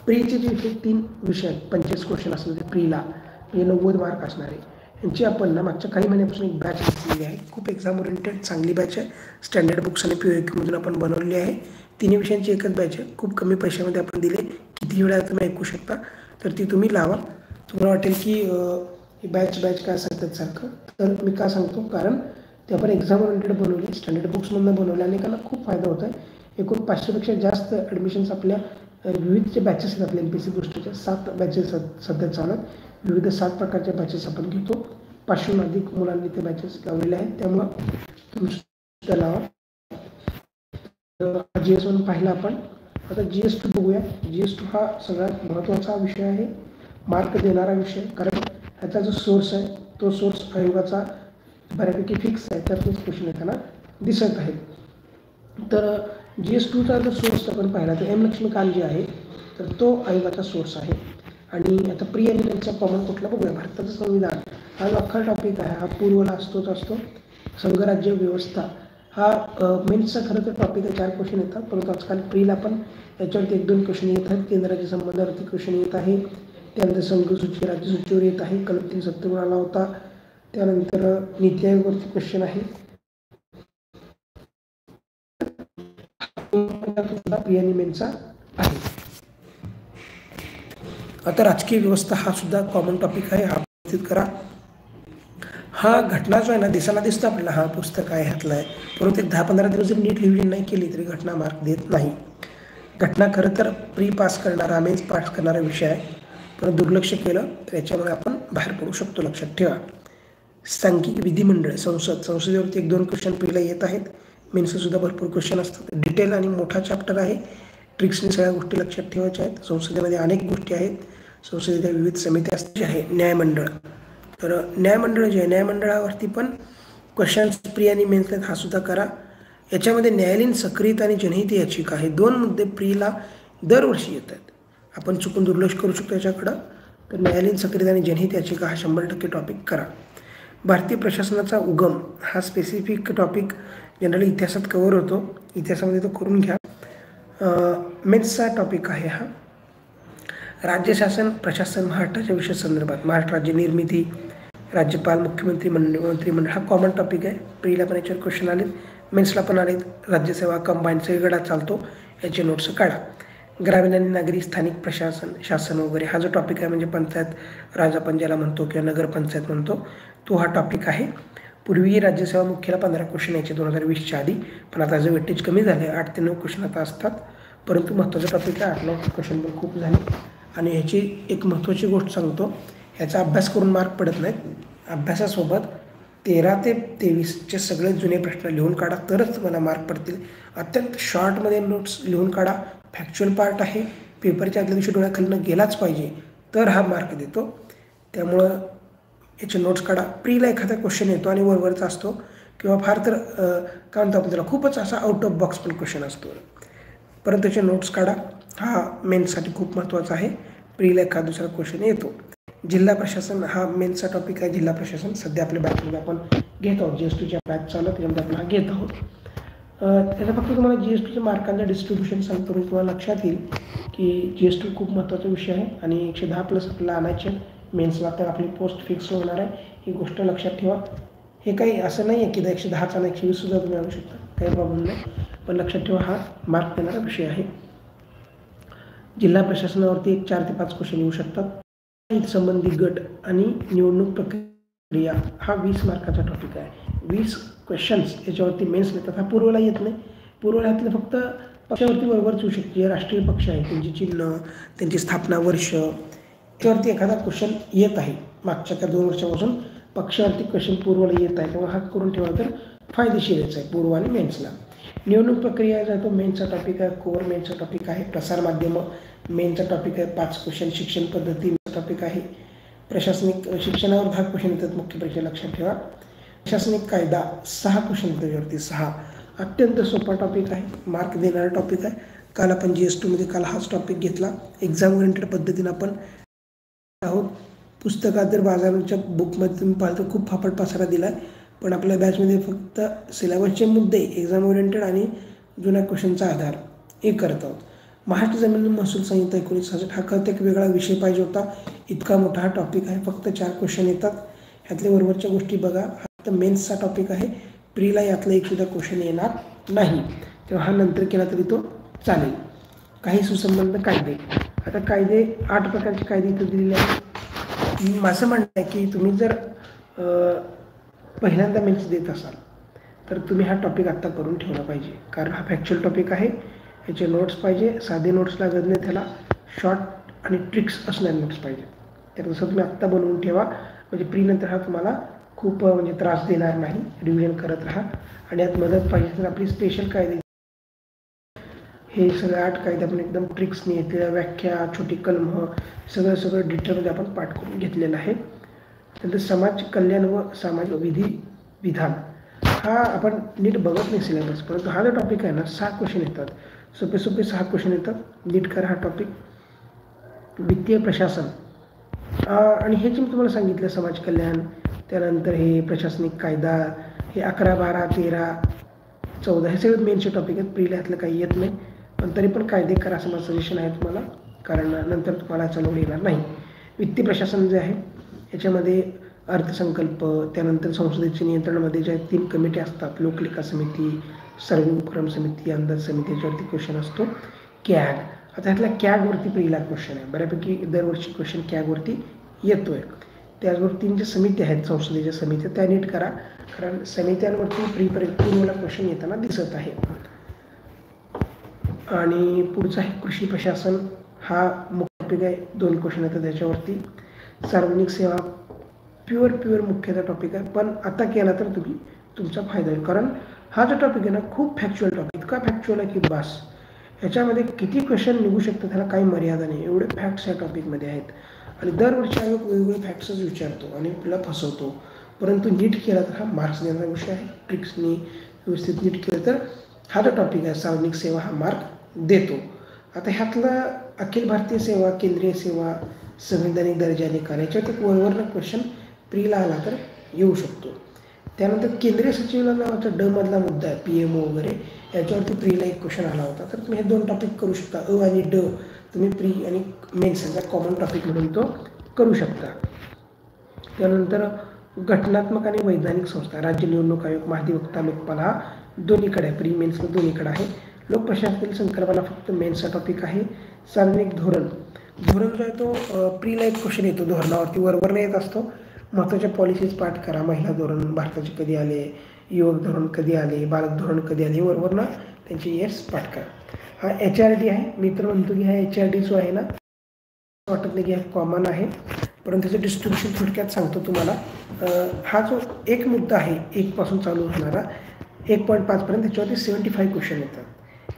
प्रीचे जे 3 विषय आहेत, 25 क्वेश्चन असणार ते प्रीला, म्हणजे 90 मार्क असणार आहे. यांची आपण ना मागच्या काही महिन्यापासून एक बॅच घेतलेली आहे. खूप एक्झाम ओरिएंटेड चांगली बॅच आहे. स्टँडर्ड बुक्स आणि POQ आपण बनवलेली आहे. 3 विषयांची एकच बॅच आहे. खूप कमी पैशामध्ये आपण दिले, किती वेळा तुम्ही ऐकू शकता. तर ती तुम्ही लावा. तुम्हाला वाटेल की ही बॅच काय सांगतात सारखं, तर मी का सांगतो, कारण ते आपण एक्झाम ओरिएंटेड बनवली, स्टँडर्ड बुक्समधून बनवले, अनेकांना खूप फायदा होत आहे. एकूण 500पेक्षा जास्त ॲडमिशन्स आपल्या विविध जे बॅचेस आहेत आपल्या MPSC गोष्टीच्या 7 बॅचेस सध्या चालत, विविध 7 प्रकारच्या बॅचेस आपण घेतो. 500हून अधिक मुलांनी ते बॅचेस लावलेले आहेत. त्यामुळं तुम्ही सुद्धा लावा. GS1 पाहिला आपण. आता GS2 बघूया. GS2 हा सगळ्यात महत्त्वाचा विषय आहे, मार्क देणारा विषय, कारण ह्याचा जो सोर्स आहे तो सोर्स आयोगाचा बऱ्यापैकी फिक्स आहे. त्यातूनच क्वेश्चन येताना दिसत आहे. तर GS2चा जर सोर्स आपण पाहिला तर M. लक्ष्मीकांत जे आहे तर तो आयोगाचा सोर्स आहे. आणि आता प्री आणि मेनचा कॉमन कुठला बघूया. भारताचं संविधान हा जो अख्खा टॉपिक आहे हा पूर्वला असतो. संघराज्य व्यवस्था हा मेन्सचा खरं तर टॉपिक आहे. 4 क्वेश्चन येतात, परंतु आजकाल प्रीला पण याच्यावरती 1-2 क्वेश्चन येत आहेत. केंद्राच्या संबंधावरती क्वेश्चन येत आहे. त्यानंतर संघसूची राज्यसूचीवर येत आहे. कलम 370 आला होता. त्यानंतर नीती आयोगावरती क्वेश्चन आहे. प्री आणि मेनचा आहे. आता राजकीय व्यवस्था हा सुद्धा कॉमन टॉपिक आहे, हा उपस्थित करा. हा घटना जो आहे ना दिसायला दिसतो आपल्याला, हा पुस्तक आहे ह्यातला आहे, परंतु 10-15 दिवस जर नीट रिव्हिजन नाही केली तरी घटना मार्क देत नाही. घटना खरं तर प्री पास करणारा, मेन्स पास करणारा विषय आहे, पण दुर्लक्ष केलं तर याच्यामुळे आपण बाहेर पडू शकतो, लक्षात ठेवा. सांख्यिक विधिमंडळ, संसदेवरती 1-2 क्वेश्चन प्रीला येत आहेत. मेन्सला सुद्धा भरपूर क्वेश्चन असतात. डिटेल आणि मोठा चॅप्टर आहे. ट्रिक्सने सगळ्या गोष्टी लक्षात ठेवायच्या आहेत. संसदेमध्ये अनेक गोष्टी आहेत. संसदेच्या विविध समित्या असतात जे आहे. न्यायमंडळ, तर न्यायमंडळ जे आहे न्यायमंडळावरती पण क्वेश्चन्स प्री आणि मेन्सला हा सुद्धा करा. याच्यामध्ये न्यायालयीन सक्रियता आणि जनहित याचिका हे 2 मुद्दे प्रीला दरवर्षी येतात. आपण चुकून दुर्लक्ष करू शकतो याच्याकडं. तर न्यायालयीन सक्रियता आणि जनहित याचिका हा 100% टॉपिक करा. भारतीय प्रशासनाचा उगम हा स्पेसिफिक टॉपिक जनरली इतिहासात कव्हर होतो, इतिहासामध्ये तो करून घ्या. मेन्सचा टॉपिक आहे हा. राज्यशासन प्रशासन महाराष्ट्राच्या विषय संदर्भात महाराष्ट्र राज्य निर्मिती, राज्यपाल, मुख्यमंत्री, मंत्रिमंडळ हा कॉमन टॉपिक आहे. प्रीला पण याच्यावर क्वेश्चन आलेत, मेन्सला पण आलेत. राज्यसेवा कंबाईन सगळीकडा चालतो, याचे नोट्स काढा. ग्रामीण आणि नागरी स्थानिक प्रशासन, शासन वगैरे हा जो टॉपिक आहे म्हणजे पंचायत राज आपण ज्याला म्हणतो किंवा नगरपंचायत म्हणतो, तो हा टॉपिक आहे. पूर्वी राज्यसेवा मुख्याला 15 क्वेश्चन यायचे 2020च्या आधी, पण आता जो वेटेज कमी झाले 8 ते 9 क्वेश्चन आता असतात. परंतु महत्त्वाचा टॉपिक आहे, 8-9 क्वेश्चन पण खूप झाले. आणि ह्याची एक महत्त्वाची गोष्ट सांगतो, ह्याचा अभ्यास करून मार्क पडत नाहीत. अभ्यासासोबत 13 ते 23चे सगळे जुने प्रश्न लिहून काढा, तरच मला मार्क पडतील. अत्यंत शॉर्टमध्ये नोट्स लिहून काढा. फॅक्च्युअल पार्ट आहे, पेपरच्या आदल्या दिवशी डोळ्याखालनं गेलाच पाहिजे, तर हा मार्क देतो. त्यामुळं याचे नोट्स काढा. प्रीला एखादा क्वेश्चन येतो आणि वरवरचा असतो, किंवा फार तर काय म्हणतो आपण त्याला खूपच असा आउट ऑफ बॉक्स पण क्वेश्चन असतो, परंतु त्याचे नोट्स काढा. हा मेन्ससाठी खूप महत्त्वाचा आहे. प्रीला एखादा दुसरा क्वेश्चन येतो. जिल्हा प्रशासन हा मेन्सचा टॉपिक आहे. जिल्हा प्रशासन सध्या आपल्या बॅचमध्ये आपण घेत आहोत, GS2च्या बॅच चालू त्याच्यामध्ये आपण हा घेत आहोत. त्याचा फक्त तुम्हाला GS2च्या मार्कांचं डिस्ट्रीब्युशन सांगतो, मी तुम्हाला लक्षात येईल की GS2 खूप महत्त्वाचा विषय आहे आणि 110+ आपल्याला आणायचे. मेन्सला तर आपली पोस्ट फिक्स होणार आहे, ही गोष्ट लक्षात ठेवा. हे काही असं नाही आहे की 110चा आणि 120 सुद्धा तुम्ही आणू शकता, काही प्रॉब्लेम नाही, पण लक्षात ठेवा हा मार्क देणारा विषय आहे. जिल्हा प्रशासनावरती 4 ते 5 क्वेश्चन येऊ शकतात. संबंधित गट आणि निवडणूक प्रक्रिया हा 20 मार्काचा टॉपिक आहे. 20 क्वेश्चन्स याच्यावरती मेन्स येतात. हा पूर्वला येत नाही. पूर्वला फक्त पक्षावरती बरोबरच येऊ शकते. जे राष्ट्रीय पक्ष आहे त्यांची चिन्ह, त्यांची स्थापना वर्ष, याच्यावरती एखादा क्वेश्चन येत आहे. मागच्या त्या 2 वर्षापासून पक्षावरती क्वेश्चन पूर्वला येत आहे, तेव्हा हा करून ठेवा तर फायदेशीरच आहे पूर्व आणि मेन्सला. निवडणूक प्रक्रिया जातो मेनचा टॉपिक आहे. कोर मेनचा टॉपिक आहे. प्रसार माध्यम मेनचा टॉपिक आहे. 5 क्वेश्चन. शिक्षण पद्धती टॉपिक आहे. प्रशासनिक शिक्षणावर 10 क्वेश्चन येतात मुख्य परीक्षा, लक्षात ठेवा. प्रशासनिक कायदा 6 क्वेश्चन त्याच्यावरती 6. अत्यंत सोपा टॉपिक आहे, मार्क देणारा टॉपिक आहे. काल आपण GS2 मध्ये काल हाच टॉपिक घेतला. एक्झाम ओरिएंटेड पद्धतीने आपण आहोत. पुस्तकात जर बाजाराच्या बुकमध्ये तुम्ही पाहिलं तर खूप फापट पसारा दिला आहे, पण आपल्या बॅचमध्ये फक्त सिलेबसचे मुद्दे, एक्झाम ओरिएंटेड आणि जुन्या क्वेश्चनचा आधार हे करत आहोत. महाराष्ट्र जमीन महसूल संहिता 1966 हा खरं एक वेगळा विषय पाहिजे होता. इतका मोठा हा टॉपिक आहे, फक्त 4 क्वेश्चन येतात. ह्यातले वरवरच्या गोष्टी बघा. हा फक्त मेन्सचा टॉपिक आहे. प्रीला यातला एक सुद्धा क्वेश्चन येणार नाही, तेव्हा हा नंतर केला तरी तो चालेल. काही सुसंबंध कायदे. आता कायदे 8 प्रकारचे कायदे इथं दिलेले आहेत. माझं म्हणणं आहे की तुम्ही जर पहिल्यांदा मेन्स देत असाल तर तुम्ही हा टॉपिक आत्ता करून ठेवला पाहिजे, कारण हा फॅक्च्युअल टॉपिक आहे. याचे नोट्स पाहिजे, साधे नोट्स लागत नाही, त्याला शॉर्ट आणि ट्रिक्स असणारे नोट्स पाहिजे. तर तसं तुम्ही आत्ता बनवून ठेवा, म्हणजे प्रीनंतर हा तुम्हाला खूप म्हणजे त्रास देणार नाही. रिव्हिजन करत राहा. आणि यात मदत पाहिजे तर आपली स्पेशल कायदे, हे सगळे 8 कायदे आपण एकदम ट्रिक्सने घेतलेल्या, व्याख्या, छोटी कलम, सगळं डिटेलमध्ये आपण पाठ करून घेतलेलं आहे. त्यानंतर समाज कल्याण व सामाजिक विधी विधान हा आपण नीट बघत नाही सिलेबस, परंतु हा जो टॉपिक आहे ना 6 क्वेश्चन येतात, सोपे 6 क्वेश्चन येतात. नीट करा हा टॉपिक. वित्तीय प्रशासन आणि हे जे मी तुम्हाला सांगितलं, समाज कल्याण, त्यानंतर हे प्रशासनिक कायदा, हे 11, 12, 13, 14 हे सगळे मेनचे टॉपिक आहेत. प्रीला ह्यातलं काही येत नाही, पण तरी पण कायदे करा असं माझं सजेशन आहे तुम्हाला, कारण नंतर तुम्हाला याचा लोड येणार नाही. वित्तीय प्रशासन जे आहे याच्यामध्ये अर्थसंकल्प, त्यानंतर संसदेच्या नियंत्रणामध्ये ज्या 3 कमिटी असतात, लोकलेखा समिती, सार्वजनिक उपक्रम समिती, अंदाज समिती, याच्यावरती क्वेश्चन असतो. कॅग, आता ह्यातल्या कॅगवरती पहिला क्वेश्चन आहे. बऱ्यापैकी दरवर्षी क्वेश्चन कॅगवरती येतो आहे. त्याचबरोबर 3 ज्या समिती आहेत संसदेच्या समित्या, त्या नीट करा, कारण समित्यांवरती पूर्वला क्वेश्चन येताना दिसत आहे. आणि पुढचा आहे कृषी प्रशासन, हा मुख्य टॉपिक आहे. 2 क्वेश्चन येतात त्याच्यावरती. सार्वजनिक सेवा प्युअर मुख्यचा टॉपिक आहे, पण आता केला तर तुमचा फायदा होईल, कारण हा जो टॉपिक आहे ना खूप फॅक्च्युअल टॉपिक, इतका फॅक्च्युअल आहे की बास. ह्याच्यामध्ये किती क्वेश्चन निघू शकतात त्याला काही मर्यादा नाही, एवढे फॅक्ट्स या टॉपिकमध्ये आहेत. आणि दरवर्षी आयोग वेगवेगळे फॅक्ट्सच विचारतो आणि आपल्याला फसवतो, परंतु नीट केला तर हा मार्क्स देण्याचा विषय आहे. ट्रिक्सनी व्यवस्थित नीट केलं तर हा जो टॉपिक आहे सार्वजनिक सेवा हा मार्क देतो. आता ह्यातला अखिल भारतीय सेवा, केंद्रीय सेवा, संविधानिक दर्जा निकाल, याच्यावरती वरवरनं क्वेश्चन प्रीला आला तर येऊ शकतो. त्यानंतर केंद्रीय सचिवालय नावाचा ड मधला मुद्दा आहे, PMO वगैरे, याच्यावरती प्रीला एक क्वेश्चन आला होता. तर तुम्ही हे 2 टॉपिक करू शकता. अ आणि ड तुम्ही प्री आणि मेन्स यांचा कॉमन टॉपिक म्हणून तो करू शकता. त्यानंतर घटनात्मक आणि वैधानिक संस्था, राज्य निवडणूक आयोग, महाधिवक्ता, लोकपाल हा दोन्हीकडे आहे, प्री मेन्सला दोन्हीकडे आहे. लोकप्रशासनातील संकल्पना फक्त मेन्सचा टॉपिक आहे. सार्वजनिक धोरण जो आहे तो प्रीला एक क्वेश्चन येतो, धोरणावरती वरवरनं येत असतो. महत्त्वाच्या पॉलिसीज पाठ करा. महिला धोरण भारताचे कधी आले, युवक धोरण कधी आले, बालक धोरण कधी आले, वरवरनं त्यांचे इयर्स पाठ करा. हा HRD आहे. मी तर म्हणतो की हा HRD जो आहे ना, वाटत नाही की हा कॉमन आहे, परंतु त्याचं डिस्ट्रीब्युशन थोडक्यात सांगतो तुम्हाला. हा जो एक मुद्दा आहे 1 पासून चालू होणारा 1.5 पर्यंत, त्याच्यावरती 75 क्वेश्चन येतात.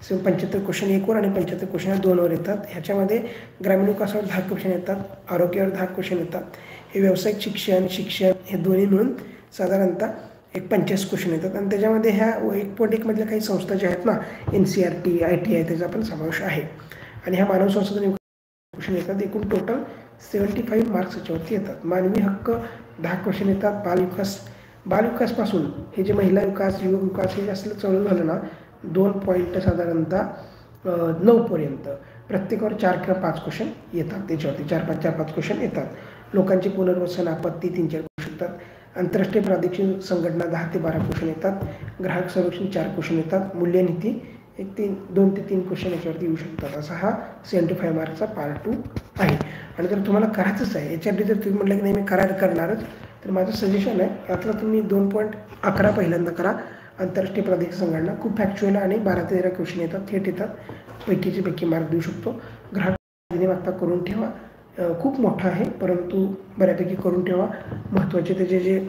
75 क्वेश्चन 1 वर आणि 75 क्वेश्चन 2 वर येतात. ह्याच्यामध्ये ग्रामीण विकासावर 10 क्वेश्चन येतात, आरोग्यावर 10 क्वेश्चन येतात. हे व्यावसायिक शिक्षण हे दोन्ही मिळून साधारणतः 45 क्वेश्चन येतात. आणि त्याच्यामध्ये ह्या 1.1 मधल्या काही संस्था ज्या आहेत ना, NCERT, ITI, त्याचा पण समावेश आहे. आणि ह्या मानव संसाधन क्वेश्चन येतात. एकूण टोटल 75 मार्क्स याच्यावरती येतात. मानवी हक्क 10 क्वेश्चन येतात. बालविकासपासून हे जे महिला विकास, युवक विकास हे जास्त चालू झालं ना, 2 पॉईंट साधारणतः 9 पर्यंत प्रत्येकावर 4 किंवा 5 क्वेश्चन येतात. त्याच्यावरती 4-5 क्वेश्चन येतात. लोकांची पुनर्वसन, आपत्ती 3-4 क्वेश्चन येतात. आंतरराष्ट्रीय प्रादेशिक संघटना 10 ते 12 क्वेश्चन येतात. ग्राहक संरक्षण 4 क्वेश्चन येतात. मूल्यनीती 2 ते 3 क्वेश्चन याच्यावरती येऊ शकतात. असा हा 75 मार्कचा पार्ट 2 आहे. आणि जर तुम्हाला करायचंच आहे HRD, जर तुम्ही म्हटलं की नाही मी करणारच, तर माझं सजेशन आहे यातला तुम्ही 2.11 पहिल्यांदा करा. आंतरराष्ट्रीय प्रादेशिक संघटना खूप फॅक्च्युअल आणि 12 ते 13 क्वेश्चन येतात, थेट येतात, पैकीचे पैकी मार्क देऊ शकतो. ग्राहक आत्ता करून ठेवा, खूप मोठा आहे परंतु बऱ्यापैकी करून ठेवा. महत्त्वाचे त्याचे जे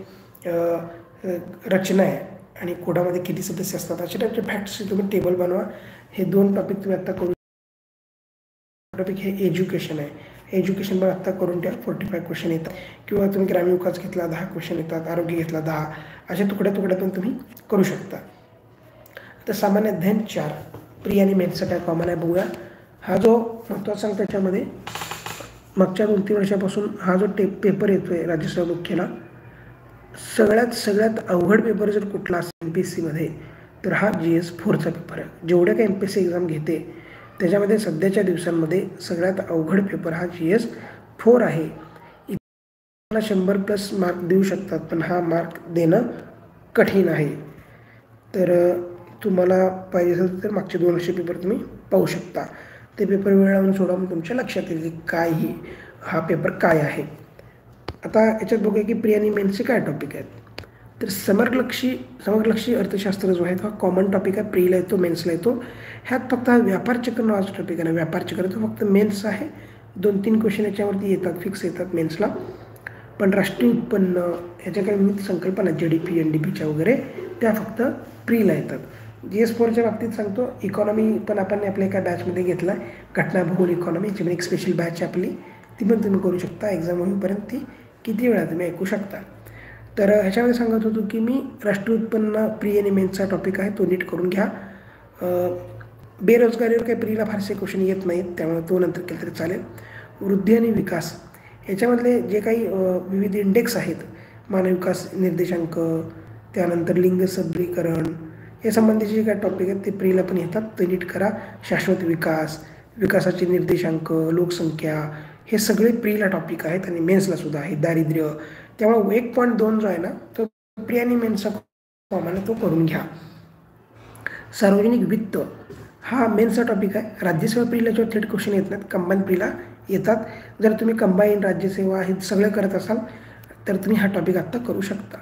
रचना आहे आणि कोडामध्ये किती सदस्य असतात अशा टाईपचे फॅक्ट्स तुम्ही टेबल बनवा. हे 2 टॉपिक तुम्ही आत्ता करू. टॉपिक हे एज्युकेशन आहे. एज्युकेशन पण आत्ता करून ठेवा. 45 क्वेश्चन येतात. किंवा तुम्ही ग्रामीण विकास घेतला 10 क्वेश्चन येतात, आरोग्य घेतला 10, अशा तुकड्यातून तुम्ही करू शकता. तर सामान्य अध्ययन 4 प्री आणि मेन्सचा काय कॉमन आहे बघूया. हा जो महत्त्वाचा सांगतो त्याच्यामध्ये मागच्या 2-3 वर्षापासून हा जो पेपर येतोय राज्यसेवा मुख्याला, सगळ्यात अवघड पेपर जर कुठला असेल MPSCमध्ये तर हा GS4चा पेपर आहे. जेवढ्या काही MPSC एक्झाम घेते त्याच्यामध्ये सध्याच्या दिवसांमध्ये सगळ्यात अवघड पेपर हा GS4 आहे. मला 100+ मार्क देऊ शकतात, पण हा मार्क देणं कठीण आहे. तर तुम्हाला पाहिजे असेल तर मागचे 2 वर्ष पेपर तुम्ही पाहू शकता. ते पेपर वेळ लावून सोडा, मग तुमच्या लक्षात येईल की हा पेपर काय आहे. आता याच्यात बघूया की प्री आणि मेन्सचे काय टॉपिक आहेत. तर समग्रलक्षी अर्थशास्त्र जो आहे हा कॉमन टॉपिक आहे. प्रीला येतो, मेन्सला येतो. ह्यात फक्त हा व्यापार चक्र नावाचा टॉपिक आहे ना, व्यापार चक्र तो फक्त मेन्स आहे. 2-3 क्वेश्चन याच्यावरती येतात, फिक्स येतात मेन्सला. पण राष्ट्रीय उत्पन्न ह्याच्या काही विविध संकल्पना GDP NDPच्या वगैरे त्या फक्त प्रीला येतात. GS4च्या बाबतीत सांगतो, इकॉनॉमी पण आपण आपल्या एका बॅचमध्ये घेतला आहे, घटना भूगोल इकॉनॉमी, याच्यामध्ये एक स्पेशल बॅच आपली, ती पण तुम्ही करू शकता. एक्झाम होईपर्यंत ती किती वेळा तुम्ही ऐकू शकता. तर ह्याच्यामध्ये सांगत होतो की मी राष्ट्रीय उत्पन्न प्री आणि मेन्सचा टॉपिक आहे, तो नीट करून घ्या. बेरोजगारीवर काही प्रीला फारसे क्वेश्चन येत नाहीत, त्यामुळे तो नंतर केलं तरी चालेल. वृद्धी आणि विकास याच्यामधले जे काही विविध इंडेक्स आहेत, मानव विकास निर्देशांक, त्यानंतर लिंग सबलीकरण या संबंधीचे जे काही टॉपिक आहेत ते प्रीला पण येतात, ते नीट करा. शाश्वत विकास, विकासाचे निर्देशांक, लोकसंख्या हे सगळे प्रीला टॉपिक आहेत आणि मेन्सला सुद्धा आहे. दारिद्र्य, त्यामुळे 1.2 जो आहे ना तो प्री आणि मेन्सचा कॉमन आहे, तो करून घ्या. सार्वजनिक वित्त हा मेन्सचा टॉपिक आहे. राज्यसेवा प्रीला जेव्हा थेट क्वेश्चन येत नाहीत, कंबाईन प्रीला येतात. जर तुम्ही कंबाईन राज्यसेवा हे सगळं करत असाल तर तुम्ही हा टॉपिक आत्ता करू शकता.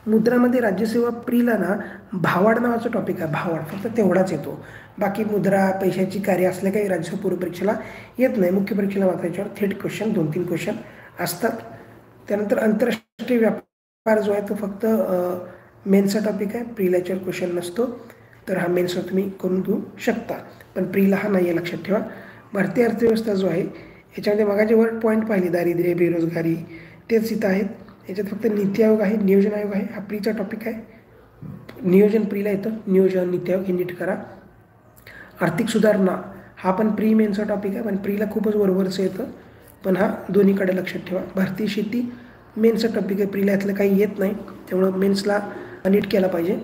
मुद्रामध्ये राज्यसेवा प्रीला ना भावाड नावाचा टॉपिक आहे. भावाड फक्त तेवढाच येतो, बाकी मुद्रा पैशाची कार्य असल्या काही राज्यसेवा पूर्व परीक्षेला येत नाही. मुख्य परीक्षेला मात्र याच्यावर थेट क्वेश्चन 2-3 क्वेश्चन असतात. त्यानंतर आंतरराष्ट्रीय व्यापार जो आहे तो फक्त मेन्सचा टॉपिक आहे, प्रीला याच्यावर क्वेश्चन नसतो. तर हा मेन्सला तुम्ही करून घेऊ शकता, पण प्रीला हा नाही आहे, लक्षात ठेवा. भारतीय अर्थव्यवस्था जो आहे याच्यामध्ये मगाचे वर्ड पॉईंट पाहिली, दारिद्र्य, बेरोजगारी, तेच इथं आहेत. याच्यात फक्त नीती आयोग आहे, नियोजन आयोग आहे, हा प्रीचा टॉपिक आहे. नियोजन प्रीला येतं, नियोजन नीती आयोग हे नीट करा. आर्थिक सुधारणा हा पण प्री मेन्सचा टॉपिक आहे, पण प्रीला खूपच वरवरचं येतं, पण हा दोन्हीकडे लक्षात ठेवा. भारतीय शेती मेन्सचा टॉपिक आहे, प्रीला यातलं काही येत नाही, त्यामुळं मेन्सला नीट केला पाहिजे.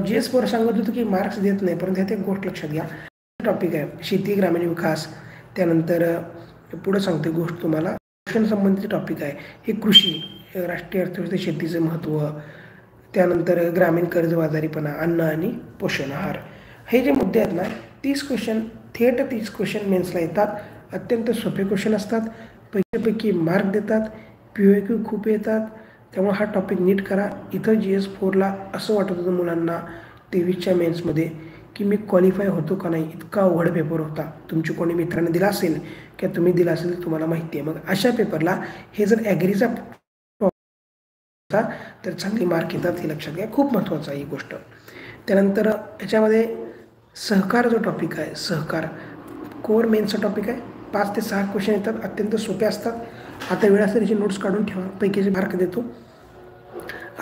GS4 सांगत होतं की मार्क्स देत नाही, परंतु ह्यात एक गोष्ट लक्षात घ्या, टॉपिक आहे शेती ग्रामीण विकास. त्यानंतर पुढं सांगते गोष्ट तुम्हाला, शिक्षण संबंधित टॉपिक आहे. हे कृषी, राष्ट्रीय अर्थव्यवस्थेत शेतीचं महत्त्व, त्यानंतर ग्रामीण कर्जबाजारीपणा, अन्न आणि पोषण आहार, हे जे मुद्दे आहेत ना 30 क्वेश्चन मेन्सला येतात. अत्यंत सोपे क्वेश्चन असतात, पैकीपैकी मार्क देतात, POQ खूप येतात. त्यामुळे हा टॉपिक नीट करा. इथं GS4ला असं वाटत होतं मुलांना 23च्या मेन्समध्ये की मी क्वालिफाय होतो का नाही, इतका अवघड पेपर होता. तुमच्या कोणी मित्रांनी दिला असेल किंवा तुम्ही दिला असेल तुम्हाला माहिती आहे. मग अशा पेपरला हे जर ॲग्रीचा तर चांगले मार्क येतात, हे लक्षात घ्या, खूप महत्त्वाचं आहे ही गोष्ट. त्यानंतर याच्यामध्ये सहकार जो टॉपिक आहे, सहकार कोर मेन्सचा टॉपिक आहे. 5 ते 6 क्वेश्चन येतात, अत्यंत सोपे असतात. आता वेळ असेल याची नोट्स काढून ठेवा, पैकीचे मार्क देतो.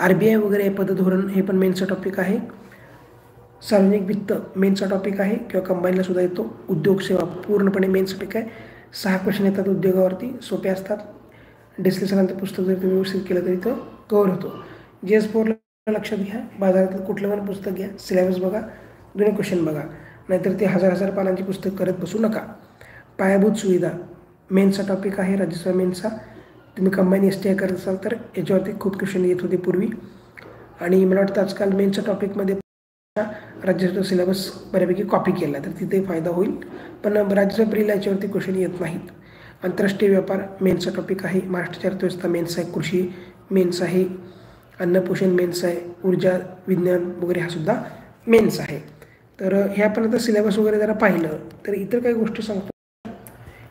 RBI वगैरे पतधोरण हे पण मेन्सचा टॉपिक आहे. सार्वजनिक वित्त मेन्सचा टॉपिक आहे किंवा कंबाईनला सुद्धा येतो. उद्योग सेवा पूर्णपणे मेन्स टॉपिक आहे. 6 क्वेश्चन येतात उद्योगावरती, सोपे असतात. डिस्ले सरांचं पुस्तक जर तुम्ही व्यवस्थित केलं तरी तो कव्हर होतो. GS4ला लक्षात घ्या, बाजारातलं कुठलं पण पुस्तक घ्या, सिलेबस बघा, जुने क्वेश्चन बघा, नाहीतर ते 1000 पानांची पुस्तक करत बसू नका. पायाभूत सुविधा मेन्सचा टॉपिक आहे, राज्यसेवा मेन्सचा. तुम्ही कंबाईन STI करत असाल तर याच्यावरती खूप क्वेश्चन येत होते पूर्वी, आणि मला वाटतं आजकाल मेन्सच्या टॉपिकमध्ये राज्यसेवा सिलेबस बऱ्यापैकी कॉपी केला तर तिथे फायदा होईल, पण राज्यसेवा प्रीला याच्यावरती क्वेश्चन येत नाहीत. आंतरराष्ट्रीय व्यापार मेन्सचा टॉपिक आहे. महाराष्ट्राची अर्थव्यवस्था मेन्स आहे. कृषी मेन्स आहे. अन्न पोषण मेन्स आहे. ऊर्जा विज्ञान वगैरे हा सुद्धा मेन्स आहे. तर हे आपण आता सिलेबस वगैरे जरा पाहिलं तर इतर काही गोष्टी सांगतो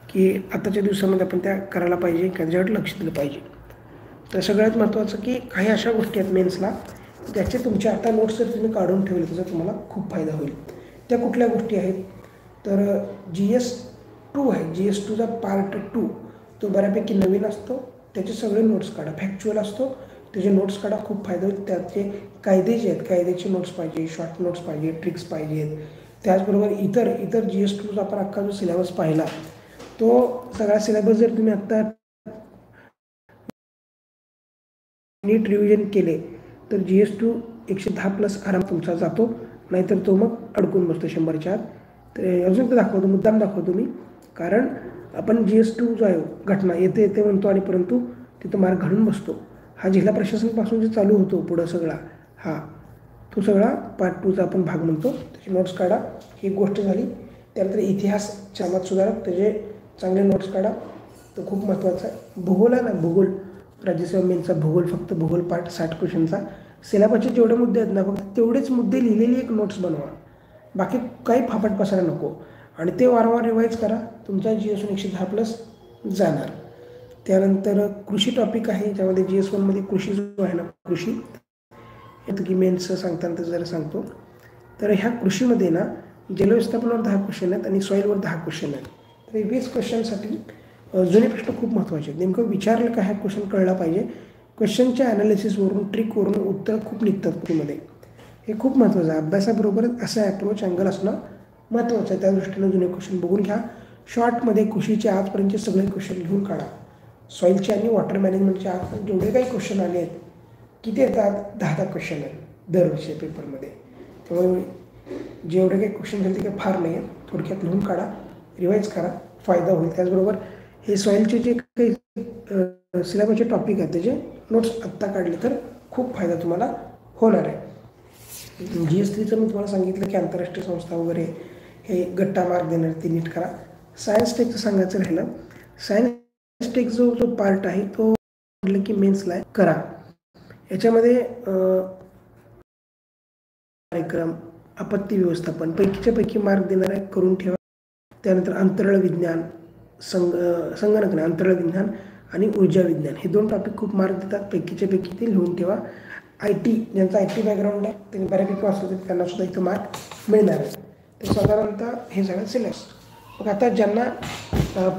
की आताच्या दिवसामध्ये आपण त्या करायला पाहिजे किंवा त्याच्याकडे लक्ष दिलं पाहिजे. तर सगळ्यात महत्त्वाचं की काही अशा गोष्टी आहेत मेन्सला ज्याचे तुमच्या आता नोट्स जर तुम्ही काढून ठेवले त्याचा तुम्हाला खूप फायदा होईल. त्या कुठल्या गोष्टी आहेत तर GS2 आहे. GS2चा पार्ट 2 तो बऱ्यापैकी नवीन असतो, त्याचे सगळे नोट्स काढा. फॅक्च्युअल असतो, त्याचे नोट्स काढा, खूप फायदा होईल. त्याचे कायदे जे आहेत, कायद्याचे नोट्स पाहिजे, शॉर्ट नोट्स पाहिजे, ट्रिक्स पाहिजेत. त्याचबरोबर इतर GS2चा आपण अख्खा जो सिलेबस पाहिला, तो सगळा सिलेबस जर तुम्ही आत्ता नीट रिव्हिजन केले तर GS2 110+ आराम तुमचा जातो, नाहीतर तो मग अडकून बसतो 100च्या आत. तर अजून एकदा दाखवतो, मुद्दाम दाखवतो मी, कारण आपण GS2 जो आहे घटना येते म्हणतो आणि परंतु तिथं मार्क घालून बसतो. हा जिल्हा प्रशासनपासून जे चालू होतो पुढं सगळा, तो सगळा पार्ट 2चा आपण भाग म्हणतो. त्याची नोट्स काढा, ही एक गोष्ट झाली. त्यानंतर इतिहास, समाज सुधारक, त्याचे चांगले नोट्स काढा, तो खूप महत्त्वाचा आहे. भूगोल आहे ना, भूगोल, राज्यसेवा मेनचा भूगोल, फक्त भूगोल पार्ट 60 क्वेश्चनचा. सिलेबसचे जेवढे मुद्दे आहेत ना, फक्त तेवढेच मुद्दे लिहिलेली एक नोट्स बनवा, बाकी काही फापट पसारा नको. आणि ते वारंवार रिवाईज करा, तुमचा GS1 110+ जाणार. त्यानंतर कृषी टॉपिक आहे, ज्यामध्ये GS1 मध्ये कृषी जो आहे ना, कृषी येतं की मेन्सचं सांगताना जरा सांगतो. तर ह्या कृषीमध्ये ना जलव्यवस्थापनावर 10 क्वेश्चन आहेत आणि सॉईलवर 10 क्वेश्चन आहेत. तर 20 क्वेश्चनसाठी जुने प्रश्न खूप महत्त्वाचे आहेत. नेमकं विचारलं का ह्या क्वेश्चन कळला पाहिजे. क्वेश्चनच्या ॲनालिसिसवरून, ट्रिकवरून उत्तर खूप निघतात कृषीमध्ये. हे खूप महत्त्वाचं आहे. अभ्यासाबरोबरच असा ॲप्रोच अँगल असणं महत्त्वाचं आहे. त्या दृष्टीनं जुने क्वेश्चन बघून घ्या. शॉर्टमध्ये कृषीचे आजपर्यंतचे सगळे क्वेश्चन लिहून काढा. सॉईलचे आणि वॉटर मॅनेजमेंटचे आज जेवढे काही क्वेश्चन आले आहेत, किती येतात, 10 क्वेश्चन आहेत दरवर्षी पेपरमध्ये. त्यामुळे जेवढे काही क्वेश्चन झाले ते काही फार नाही आहेत. थोडक्यात लिहून काढा, रिवाईज करा, फायदा होईल. त्याचबरोबर हे सॉईलचे जे काही सिलेबसचे टॉपिक आहेत त्याचे नोट्स आत्ता काढले तर खूप फायदा तुम्हाला होणार आहे. GS3चं मी तुम्हाला सांगितलं की आंतरराष्ट्रीय संस्था वगैरे हे गट्टा मार्क देणार, ते नीट करा. सायन्स टेकचं सांगायचं राहिलं, सायन्स टेक जो पार्ट आहे तो म्हटलं की मेन्सला करा. याच्यामध्ये कार्यक्रम, आपत्ती व्यवस्थापन पैकीच्या पैकी मार्क देणार आहे, करून ठेवा. त्यानंतर अंतराळ विज्ञान, संगणक नाही, अंतराळ विज्ञान आणि ऊर्जा विज्ञान, हे 2 टॉपिक खूप मार्क देतात, पैकीच्या पैकी ते लिहून ठेवा. IT, ज्यांचा IT बॅकग्राऊंड आहे त्यांनी बऱ्यापैकी वाचलं तर त्यांना सुद्धा इथं मार्क मिळणार आहे. तर साधारणतः हे सगळं सिलेबस. मग आता ज्यांना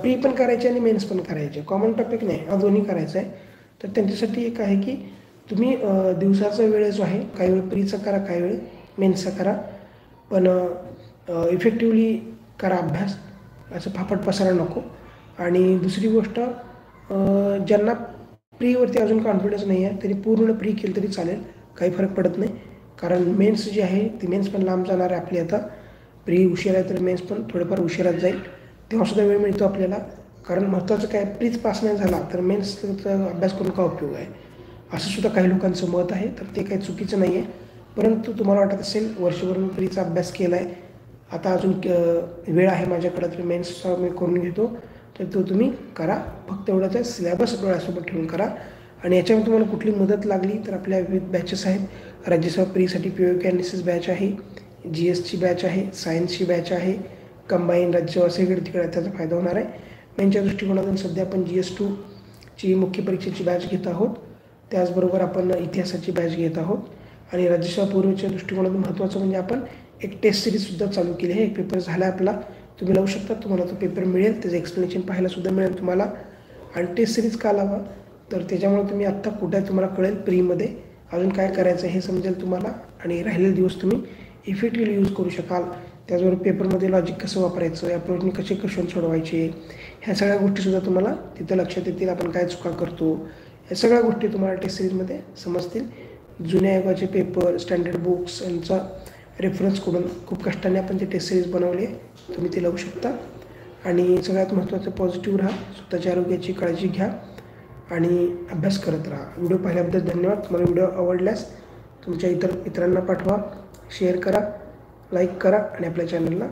प्री पण करायचे आणि मेन्स पण करायचे, कॉमन टॉपिक नाही, हा दोन्ही करायचं आहे, तर त्यांच्यासाठी एक आहे की तुम्ही दिवसाचा वेळ जो आहे, काही वेळ प्रीचा करा, काही वेळ मेन्सचा करा, पण इफेक्टिवली करा अभ्यास, असं फापट पसारा नको. आणि दुसरी गोष्ट, ज्यांना प्रीवरती अजून कॉन्फिडन्स नाही आहे तरी पूर्ण प्री केलं तरी चालेल, काही फरक पडत नाही. कारण मेन्स जी आहे ती मेन्स पण लांब जाणार आहे आपली. आता प्री उशीर आहे तर मेन्स पण थोडंफार उशिरात जाईल, तेव्हासुद्धा वेळ मिळतो आपल्याला. कारण महत्त्वाचं काय, प्रीच पास नाही झाला तर मेन्सचा अभ्यास करून का उपयोग आहे, असं सुद्धा काही लोकांचं मत आहे. तर ते काही चुकीचं नाही आहे. परंतु तुम्हाला वाटत असेल वर्षभर मी प्रीचा अभ्यास केला आहे, आता अजून वेळ आहे माझ्याकडं, तर मेन्सचा मी करून घेतो, तर तो तुम्ही करा. फक्त एवढंच आहे, सिलेबस डोळ्यासोबत ठेवून करा. आणि याच्यामध्ये तुम्हाला कुठली मदत लागली तर आपल्या विविध बॅचेस आहेत. राज्यसेवा प्रीसाठी POK ॲनालिसिस बॅच आहे, GSची बॅच आहे, सायन्सची बॅच आहे, कंबाईन राज्यसेवा सगळीकडे तिकडे त्याचा फायदा होणार आहे. मेनच्या दृष्टिकोनातून सध्या आपण GS2ची मुख्य परीक्षेची बॅच घेत आहोत, त्याचबरोबर आपण इतिहासाची बॅच घेत आहोत. आणि राज्यसेवा पूर्वच्या दृष्टिकोनातून महत्त्वाचं म्हणजे आपण एक टेस्ट सिरीजसुद्धा चालू केली आहे. एक पेपर झाला आपला, तुम्ही लावू शकता, तुम्हाला तो पेपर मिळेल, त्याचं एक्सप्लेनेशन पाहायलासुद्धा मिळेल तुम्हाला. आणि टेस्ट सिरीज का लावा, तर त्याच्यामुळे तुम्ही आत्ता कुठे तुम्हाला कळेल प्रीमध्ये अजून काय करायचं हे समजेल तुम्हाला, आणि राहिलेले दिवस तुम्ही इफेक्टिव्हली यूज करू शकाल. त्याचबरोबर पेपरमध्ये लॉजिक कसं वापरायचं, अप्रोचने कसे क्वेश्चन सोडवायचे, ह्या सगळ्या गोष्टीसुद्धा तुम्हाला तिथं लक्षात येतील. आपण काय चुका करतो ह्या सगळ्या गोष्टी तुम्हाला टेस्ट सिरीजमध्ये समजतील. जुन्या युगाचे पेपर, स्टँडर्ड बुक्स यांचा रेफरन्स करून खूप कष्टाने आपण ते टेस्ट सिरीज बनवली आहे, तुम्ही ते लावू शकता. आणि सगळ्यात महत्त्वाचं, पॉझिटिव्ह राहा, स्वतःच्या आरोग्याची काळजी घ्या आणि अभ्यास करत राहा. व्हिडिओ पाहिल्याबद्दल धन्यवाद. तुम्हाला व्हिडिओ आवडल्यास तुमच्या इतरांना पाठवा, शेअर करा, लाईक करा आणि आपल्या चॅनलला